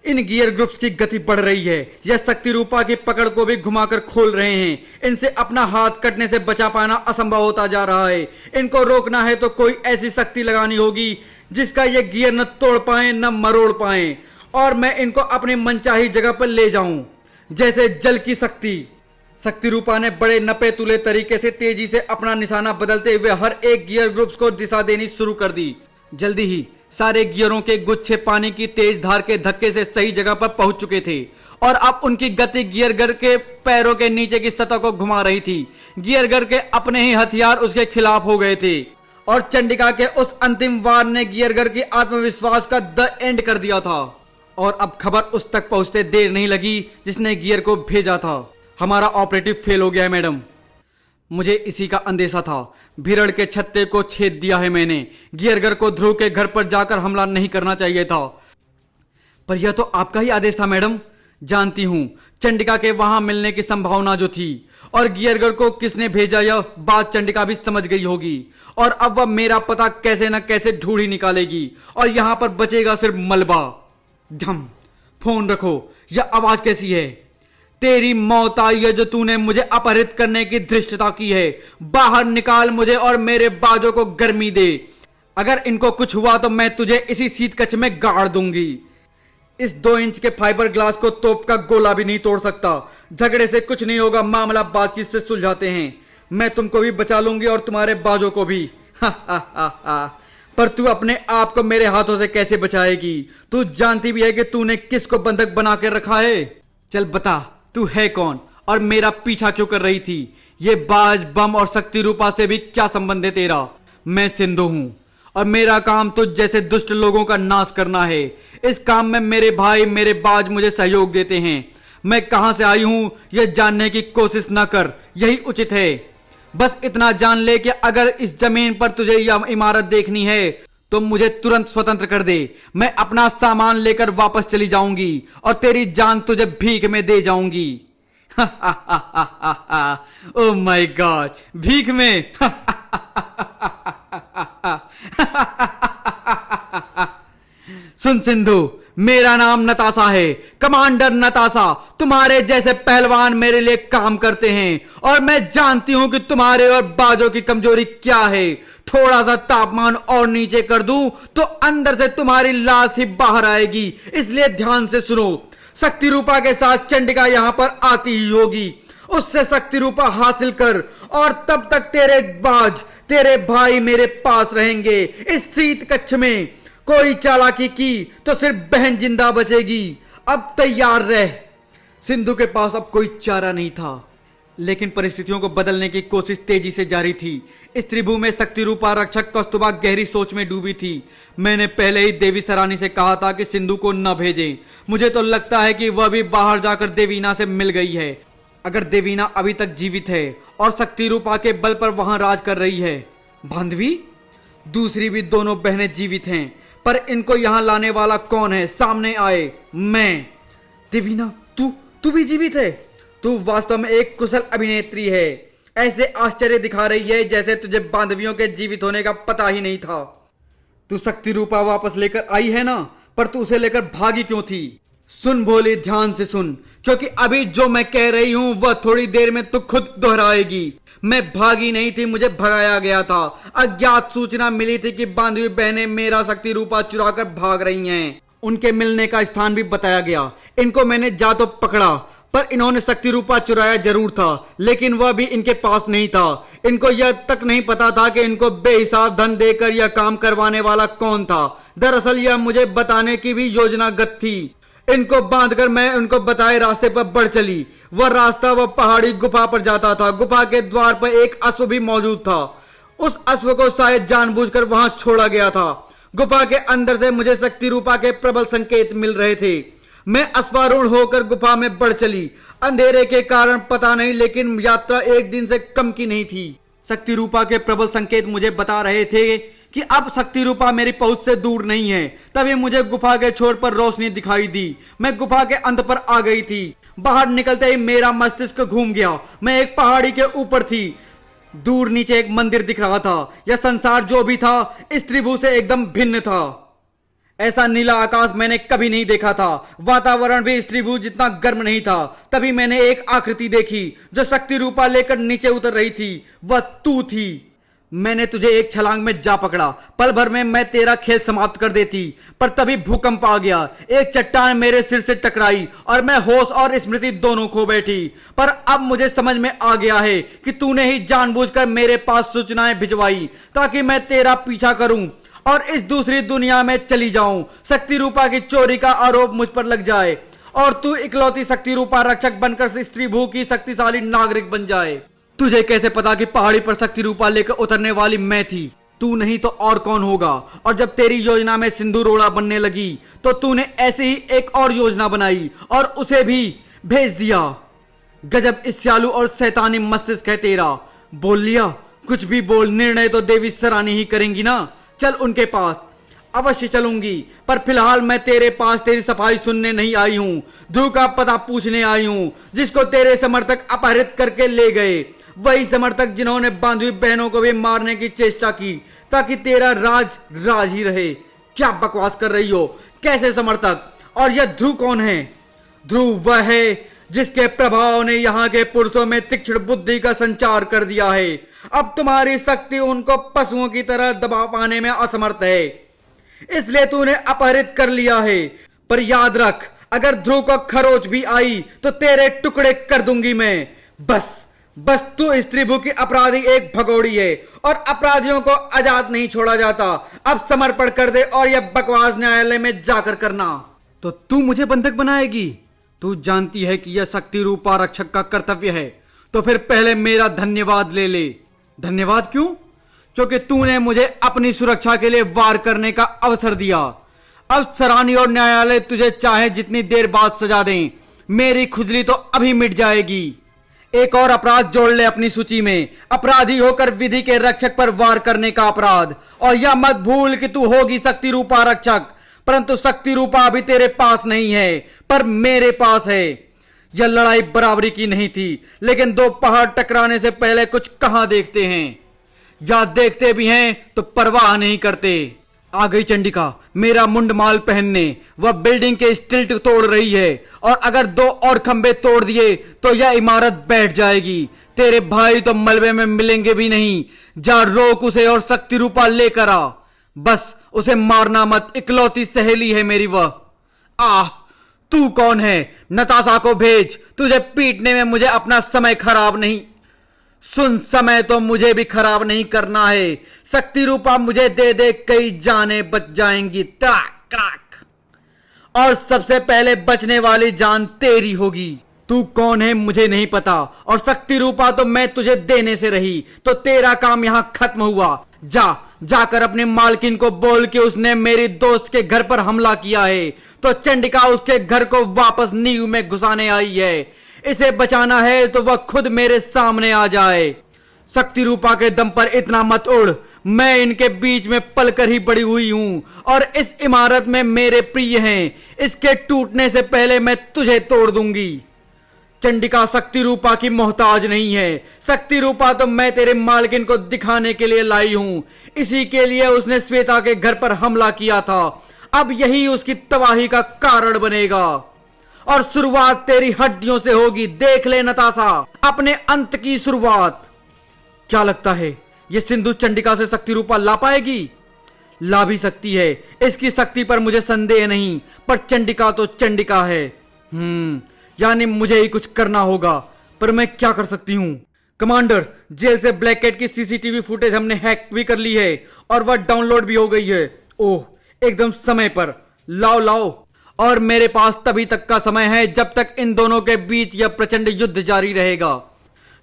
इन गियर ग्रुप्स की गति बढ़ रही है। यह शक्ति रूपा की पकड़ को भी घुमाकर खोल रहे हैं। इनसे अपना हाथ कटने से बचा पाना असंभव होता जा रहा है। इनको रोकना है तो कोई ऐसी शक्ति लगानी होगी जिसका ये गियर न तोड़ पाए न मरोड़ पाए, और मैं इनको अपनी मनचाही जगह पर ले जाऊं। जैसे जल की शक्ति। शक्ति रूपा ने बड़े नपे तुले तरीके से तेजी से अपना निशाना बदलते हुए हर एक गियर ग्रुप्स को दिशा देनी शुरू कर दी। जल्दी ही सारे गियरों के गुच्छे पानी की तेज धार के धक्के से सही जगह पर पहुंच चुके थे और अब उनकी गति गियरगर के पैरों के नीचे की सतह को घुमा रही थी। गियरगर के अपने ही हथियार उसके खिलाफ हो गए थे और चंडिका के उस अंतिम वार ने गियरगर की आत्मविश्वास का द एंड कर दिया था। और अब खबर उस तक पहुंचते देर नहीं लगी जिसने गियर को भेजा था। हमारा ऑपरेटिव फेल हो गया है मैडम। मुझे इसी का अंदेशा था। भिरड़ के छत्ते को छेद दिया है मैंने। गियरगर को ध्रुव के घर पर जाकर हमला नहीं करना चाहिए था। पर यह तो आपका ही आदेश था मैडम। जानती हूं चंडिका के वहां मिलने की संभावना जो थी और गियरगर को किसने भेजा यह बात चंडिका भी समझ गई होगी और अब वह मेरा पता कैसे न कैसे ढूंढ ही निकालेगी और यहां पर बचेगा सिर्फ मलबा। झम, फोन रखो। यह आवाज कैसी है? तेरी मौत आई है जो तूने मुझे अपहरित करने की धृष्टता की है। बाहर निकाल मुझे और मेरे बाजों को गर्मी दे। अगर इनको कुछ हुआ तो मैं तुझे इसी शीत कक्ष में गाड़ दूंगी। इस 2 इंच के फाइबर ग्लास को तोप का गोला भी नहीं तोड़ सकता। झगड़े से कुछ नहीं होगा, मामला बातचीत से सुलझाते हैं। मैं तुमको भी बचा लूंगी और तुम्हारे बाजों को भी। पर तू अपने आप को मेरे हाथों से कैसे बचाएगी? तू जानती भी है कि तूने किसको बंधक बना के रखा है। चल बता, तू है कौन और मेरा पीछा क्यों कर रही थी? ये बाज, बम और शक्ति रूपा से भी क्या संबंध है तेरा? मैं सिंधु हूं और मेरा काम तुझ जैसे दुष्ट लोगों का नाश करना है। इस काम में मेरे भाई, मेरे बाज मुझे सहयोग देते हैं। मैं कहां से आई हूं यह जानने की कोशिश न कर, यही उचित है। बस इतना जान ले कि अगर इस जमीन पर तुझे यह इमारत देखनी है तो मुझे तुरंत स्वतंत्र कर दे। मैं अपना सामान लेकर वापस चली जाऊंगी और तेरी जान तुझे भीख में दे जाऊंगी। ओह माय गॉड, भीख में। सुन सिंधु, मेरा नाम नताशा है, कमांडर नताशा। तुम्हारे जैसे पहलवान मेरे लिए काम करते हैं और मैं जानती हूं कि तुम्हारे और बाजों की कमजोरी क्या है। थोड़ा सा तापमान और नीचे कर दूं तो अंदर से तुम्हारी लाश ही बाहर आएगी। इसलिए ध्यान से सुनो। शक्ति रूपा के साथ चंडिका यहां पर आती ही होगी। उससे शक्ति रूपा हासिल कर और तब तक तेरे बाज, तेरे भाई मेरे पास रहेंगे इस शीत कक्ष में। कोई चालाकी की तो सिर्फ बहन जिंदा बचेगी। अब तैयार रह। सिंधु के पास अब कोई चारा नहीं था, लेकिन परिस्थितियों को बदलने की कोशिश तेजी से जारी थी। इस त्रिभु में शक्ति रूपा रक्षक कौस्तुभा गहरी सोच में डूबी थी। मैंने पहले ही देवी सरानी से कहा था कि सिंधु को न भेजें। मुझे तो लगता है कि वह भी बाहर जाकर देवीना से मिल गई है। अगर देवीना अभी तक जीवित है और शक्ति रूपा के बल पर वहां राज कर रही है, बांधवी, दूसरी भी दोनों बहनें जीवित हैं, पर इनको यहां लाने वाला कौन है? सामने आए। मैं। देवीना, तू भी जीवित है? तू वास्तव में एक कुशल अभिनेत्री है। ऐसे आश्चर्य दिखा रही है जैसे तुझे बांधवियों के जीवित होने का पता ही नहीं था। तू शक्ति रूपा वापस लेकर आई है ना, पर तू उसे लेकर भागी क्यों थी? सुन भोले, ध्यान से सुन, क्योंकि अभी जो मैं कह रही हूं वह थोड़ी देर में तू खुद दोहराएगी। मैं भागी नहीं थी, मुझे भगाया गया था। अज्ञात सूचना मिली थी कि बांधवी बहनें मेरा शक्ति रूपा चुराकर भाग रही हैं। उनके मिलने का स्थान भी बताया गया। इनको मैंने जा तो पकड़ा, पर इन्होंने शक्ति रूपा चुराया जरूर था, लेकिन वह भी इनके पास नहीं था। इनको यह तक नहीं पता था कि इनको बेहिसाब धन देकर यह काम करवाने वाला कौन था। दरअसल यह मुझे बताने की भी योजनागत थी। इनको बांधकर मैं उनको बताए रास्ते पर बढ़ चली। वह रास्ता वह पहाड़ी गुफा पर जाता था। गुफा के द्वार पर एक अश्व भी मौजूद था। उस अश्व को शायद जानबूझकर वहां छोड़ा गया था। गुफा के अंदर से मुझे शक्ति रूपा के प्रबल संकेत मिल रहे थे। मैं अश्वारूढ़ होकर गुफा में बढ़ चली। अंधेरे के कारण पता नहीं, लेकिन यात्रा एक दिन से कम की नहीं थी। शक्ति रूपा के प्रबल संकेत मुझे बता रहे थे कि अब शक्ति रूपा मेरी पहुंच से दूर नहीं है। तभी मुझे गुफा के छोर पर रोशनी दिखाई दी। मैं गुफा के अंत पर आ गई थी। बाहर निकलते ही मेरा मस्तिष्क घूम गया। मैं एक पहाड़ी के ऊपर थी। दूर नीचे एक मंदिर दिख रहा था। यह संसार जो भी था इस त्रिभुज से एकदम भिन्न था। ऐसा नीला आकाश मैंने कभी नहीं देखा था। वातावरण भी इस त्रिभुज जितना गर्म नहीं था। तभी मैंने एक आकृति देखी जो शक्ति रूपा लेकर नीचे उतर रही थी। वह तू थी। मैंने तुझे एक छलांग में जा पकड़ा। पल भर में मैं तेरा खेल समाप्त कर देती, पर तभी भूकंप आ गया। एक चट्टान मेरे सिर से टकराई और मैं होश और स्मृति दोनों खो बैठी। पर अब मुझे समझ में आ गया है कि तूने ही जानबूझकर मेरे पास सूचनाएं भिजवाई ताकि मैं तेरा पीछा करूं और इस दूसरी दुनिया में चली जाऊं। शक्ति रूपा की चोरी का आरोप मुझ पर लग जाए और तू इकलौती शक्ति रूपा रक्षक बनकर इस त्रिभुज की शक्तिशाली नागरिक बन जाए। तुझे कैसे पता कि पहाड़ी पर शक्ति रूपा लेकर उतरने वाली मैं थी? तू नहीं तो और कौन होगा? और जब तेरी योजना में सिंदूर रोड़ा बनने लगी तो तूने ऐसे ही एक और योजना बनाई और उसे भी भेज दिया। गजब ईर्ष्यालु और शैतानी मस्तिष्क है तेरा। बोल लिया, कुछ भी बोल, निर्णय तो देवी सरानी ही करेंगी ना। चल उनके पास। अवश्य चलूंगी, पर फिलहाल मैं तेरे पास तेरी सफाई सुनने नहीं आई हूं। ध्रुव का पता पूछने आई हूं, जिसको तेरे समर्थक अपहरित करके ले गए। वही समर्थक जिन्होंने बांधवी बहनों को भी मारने की चेष्टा की ताकि तेरा राज राज ही रहे। क्या बकवास कर रही हो? कैसे समर्थक? और यह ध्रुव कौन है? ध्रुव वह है जिसके प्रभाव ने यहाँ के पुरुषों में तीक्ष्ण बुद्धि का संचार कर दिया है। अब तुम्हारी शक्ति उनको पशुओं की तरह दबा पाने में असमर्थ है, इसलिए तूने अपहरित कर लिया है। पर याद रख, अगर ध्रुव को खरोच भी आई तो तेरे टुकड़े कर दूंगी मैं। बस तू इस त्रिभुज की अपराधी एक भगोड़ी है और अपराधियों को आजाद नहीं छोड़ा जाता। अब समर्पण कर दे और यह बकवास न्यायालय में जाकर करना। तो तू मुझे बंधक बनाएगी? तू जानती है कि यह शक्ति रूपा रक्षक का कर्तव्य है, तो फिर पहले मेरा धन्यवाद ले ले। धन्यवाद क्यों? क्योंकि तूने मुझे अपनी सुरक्षा के लिए वार करने का अवसर दिया। अब सरानी और न्यायालय तुझे चाहे जितनी देर बाद सजा दें, मेरी खुजली तो अभी मिट जाएगी। एक और अपराध जोड़ ले अपनी सूची में, अपराधी होकर विधि के रक्षक पर वार करने का अपराध। और यह मत भूल कि तू होगी शक्ति रूपा रक्षक, परंतु शक्ति रूपा अभी तेरे पास नहीं है, पर मेरे पास है। यह लड़ाई बराबरी की नहीं थी, लेकिन दो पहाड़ टकराने से पहले कुछ कहां देखते हैं, या देखते भी हैं तो परवाह नहीं करते। आ गई चंडिका मेरा मुंडमाल पहनने। वह बिल्डिंग के स्टिल्ट तोड़ रही है और अगर दो और खंबे तोड़ दिए तो यह इमारत बैठ जाएगी। तेरे भाई तो मलबे में मिलेंगे भी नहीं। जा रोक उसे और शक्ति रूपा लेकर आ। बस उसे मारना मत, इकलौती सहेली है मेरी वह। आह, तू कौन है? नताशा को भेज। तुझे पीटने में मुझे अपना समय खराब नहीं, सुन, समय तो मुझे भी खराब नहीं करना है। शक्ति रूपा मुझे दे दे, कई जाने बच जाएंगी। त्राक। और सबसे पहले बचने वाली जान तेरी होगी। तू कौन है मुझे नहीं पता, और शक्ति रूपा तो मैं तुझे देने से रही, तो तेरा काम यहां खत्म हुआ। जाकर अपनी मालकिन को बोल कि उसने मेरी दोस्त के घर पर हमला किया है, तो चंडिका उसके घर को वापस नींव में घुसाने आई है। इसे बचाना है तो वह खुद मेरे सामने आ जाए। शक्ति रूपा के दम पर इतना मत उड़। मैं इनके बीच में पलकर ही बड़ी हुई हूं और इस इमारत में मेरे प्रिय हैं। इसके टूटने से पहले मैं तुझे तोड़ दूंगी। चंडिका शक्ति रूपा की मोहताज नहीं है। शक्ति रूपा तो मैं तेरे मालकिन को दिखाने के लिए लाई हूं। इसी के लिए उसने श्वेता के घर पर हमला किया था। अब यही उसकी तबाही का कारण बनेगा। और शुरुआत तेरी हड्डियों से होगी। देख ले नताशा, अपने अंत की शुरुआत। क्या लगता है ये सिंधु चंडिका से शक्ति रूपा ला पाएगी? ला भी सकती है, इसकी शक्ति पर मुझे संदेह नहीं, पर चंडिका तो चंडिका है। यानी मुझे ही कुछ करना होगा, पर मैं क्या कर सकती हूँ? कमांडर, जेल से ब्लैक कैट की सीसीटीवी फुटेज हमने हैक भी कर ली है और वह डाउनलोड भी हो गई है। ओह, एकदम समय पर। लाओ लाओ। और मेरे पास तभी तक का समय है जब तक इन दोनों के बीच यह प्रचंड युद्ध जारी रहेगा।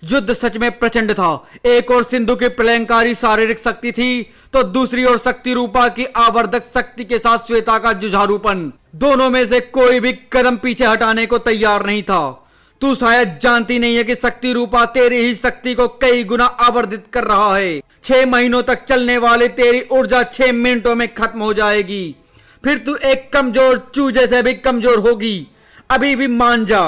युद्ध सच में प्रचंड था। एक और सिंधु की प्रलयंकारी शारीरिक शक्ति थी, तो दूसरी ओर शक्ति रूपा की आवर्धक शक्ति के साथ श्वेता का जुझारूपन। दोनों में से कोई भी कदम पीछे हटाने को तैयार नहीं था। तू शायद जानती नहीं है कि शक्ति रूपा तेरी ही शक्ति को कई गुना आवर्धित कर रहा है। 6 महीनों तक चलने वाली तेरी ऊर्जा 6 मिनटों में खत्म हो जाएगी। फिर तू एक कमजोर चूजे से भी कमजोर होगी। अभी भी मान जा।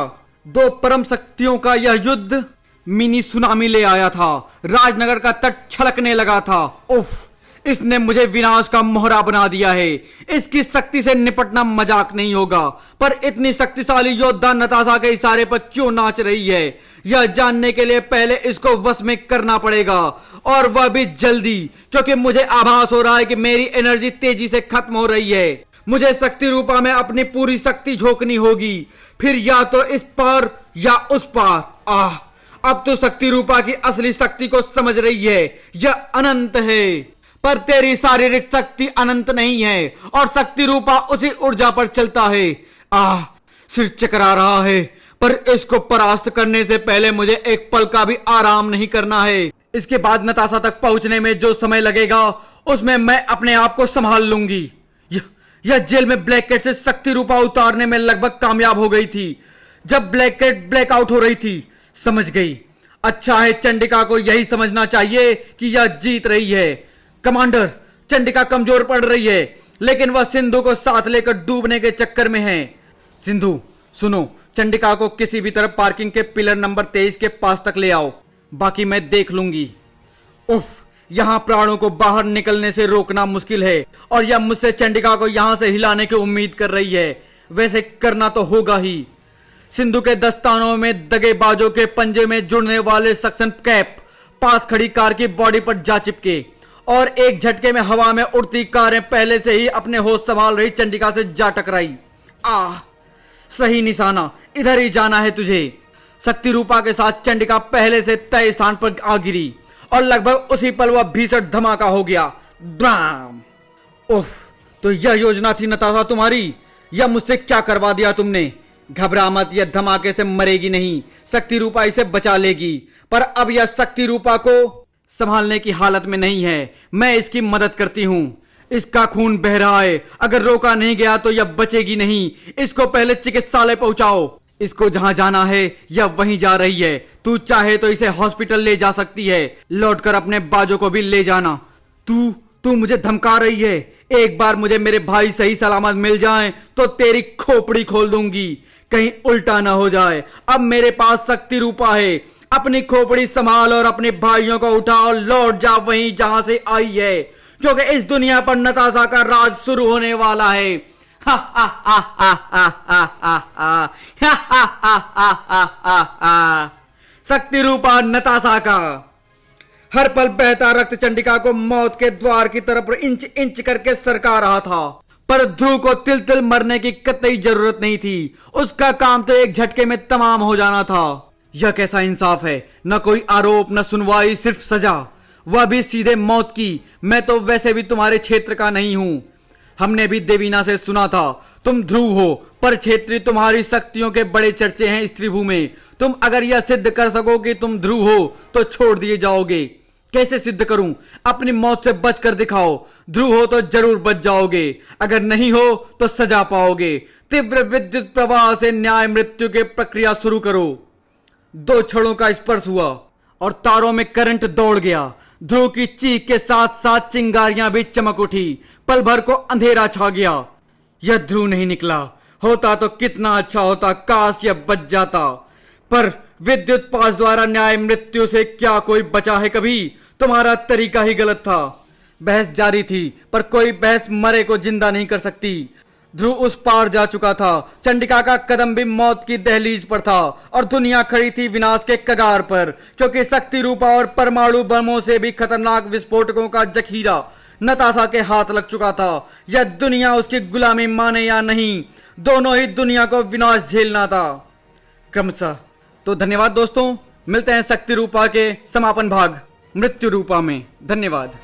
दो परम शक्तियों का यह युद्ध मिनी सुनामी ले आया था। राजनगर का तट छलकने लगा था। उफ, इसने मुझे विनाश का मोहरा बना दिया है। इसकी शक्ति से निपटना मजाक नहीं होगा। पर इतनी शक्तिशाली योद्धा नताशा के इशारे पर क्यों नाच रही है, यह जानने के लिए पहले इसको वश में करना पड़ेगा, और वह भी जल्दी, क्योंकि मुझे आभास हो रहा है कि मेरी एनर्जी तेजी से खत्म हो रही है। मुझे शक्ति रूपा में अपनी पूरी शक्ति झोंकनी होगी, फिर या तो इस पार या उस पार। अब तो शक्ति रूपा की असली शक्ति को समझ रही है। यह अनंत है, पर तेरी शारीरिक शक्ति अनंत नहीं है, और शक्ति रूपा उसी ऊर्जा पर चलता है। सिर चकरा रहा है, पर इसको परास्त करने से पहले मुझे एक पल का भी आराम नहीं करना है। इसके बाद नताशा तक पहुंचने में जो समय लगेगा, उसमें मैं अपने आप को संभाल लूंगी। यह जेल में ब्लैक कैट से शक्ति रूपा उतारने में लगभग कामयाब हो गई थी। जब ब्लैक कैट ब्लैकआउट हो रही थी, समझ गई। अच्छा है, चंडिका को यही समझना चाहिए कि यह जीत रही है। कमांडर, चंडिका कमजोर पड़ रही है, लेकिन वह सिंधु को साथ लेकर डूबने के चक्कर में है। सिंधु सुनो, चंडिका को किसी भी तरह पार्किंग के पिलर नंबर 23 के पास तक ले आओ, बाकी मैं देख लूंगी। उफ, यहाँ प्राणों को बाहर निकलने से रोकना मुश्किल है, और यह मुझसे चंडिका को यहाँ से हिलाने की उम्मीद कर रही है। वैसे करना तो होगा ही। सिंधु के दस्तानों में दगेबाजों के पंजे में जुड़ने वाले सक्शन कैप पास खड़ी कार की बॉडी पर जा चिपके, और एक झटके में हवा में उड़ती कारें पहले से ही अपने होश संभाल रही चंडिका से जा टकराई। सही निशाना, इधर ही जाना है तुझे। शक्ति रूपा के साथ चंडिका पहले से तय स्थान पर आ गिरी, और लगभग उसी पल वह भीषण धमाका हो गया। ड्राम। उफ, तो यह योजना थी नताशा तुम्हारी? यह मुझसे क्या करवा दिया तुमने? घबरा मत, यह धमाके से मरेगी नहीं, शक्ति रूपा इसे बचा लेगी। पर अब यह शक्ति रूपा को संभालने की हालत में नहीं है। मैं इसकी मदद करती हूँ। इसका खून बह रहा है, अगर रोका नहीं गया तो यह बचेगी नहीं। इसको पहले चिकित्सालय पहुंचाओ। इसको जहां जाना है यह वहीं जा रही है। तू चाहे तो इसे हॉस्पिटल ले जा सकती है। लौटकर अपने बाजों को भी ले जाना। तू मुझे धमका रही है। एक बार मुझे मेरे भाई सही सलामत मिल जाएं तो तेरी खोपड़ी खोल दूंगी, कहीं उल्टा ना हो जाए। अब मेरे पास शक्ति रूपा है। अपनी खोपड़ी संभाल और अपने भाइयों को उठाओ, लौट जा वहीं जहां से आई है, क्योंकि इस दुनिया पर नताशा का राज शुरू होने वाला है। शक्ति रूपा नताशा का हर पल बहता रक्त चंडिका को मौत के द्वार की तरफ इंच इंच करके सरका रहा था, पर ध्रुव को तिल तिल मरने की कतई जरूरत नहीं थी। उसका काम तो एक झटके में तमाम हो जाना था। यह कैसा इंसाफ है, न कोई आरोप न सुनवाई, सिर्फ सजा, वह भी सीधे मौत की। मैं तो वैसे भी तुम्हारे क्षेत्र का नहीं हूं। हमने भी देवीना से सुना था तुम ध्रुव हो, पर क्षेत्रीय तुम्हारी शक्तियों के बड़े चर्चे हैं इस त्रिभु में। तुम अगर यह सिद्ध कर सको कि तुम ध्रुव हो तो छोड़ दिए जाओगे। कैसे सिद्ध करूं? अपनी मौत से बचकर दिखाओ। ध्रुव हो तो जरूर बच जाओगे, अगर नहीं हो तो सजा पाओगे। तीव्र विद्युत प्रवाह से न्याय मृत्यु की प्रक्रिया शुरू करो। 2 छड़ों का स्पर्श हुआ और तारों में करंट दौड़ गया। ध्रुव की चीख के साथ साथ चिंगारियां भी चमक उठी। पल भर को अंधेरा छा गया। यह ध्रुव नहीं निकला। होता तो कितना अच्छा होता, काश यह बच जाता। पर विद्युत पास द्वारा न्याय मृत्यु से क्या कोई बचा है कभी? तुम्हारा तरीका ही गलत था। बहस जारी थी, पर कोई बहस मरे को जिंदा नहीं कर सकती। ध्रुव उस पार जा चुका था। चंडिका का कदम भी मौत की दहलीज पर था और दुनिया खड़ी थी विनाश के कगार पर, क्योंकि शक्ति रूपा और परमाणु बमों से भी खतरनाक विस्फोटकों का जखीरा नताशा के हाथ लग चुका था। यह दुनिया उसकी गुलामी माने या नहीं, दोनों ही दुनिया को विनाश झेलना था क्रमशः। तो धन्यवाद दोस्तों, मिलते हैं शक्ति रूपा के समापन भाग मृत्यु रूपा में। धन्यवाद।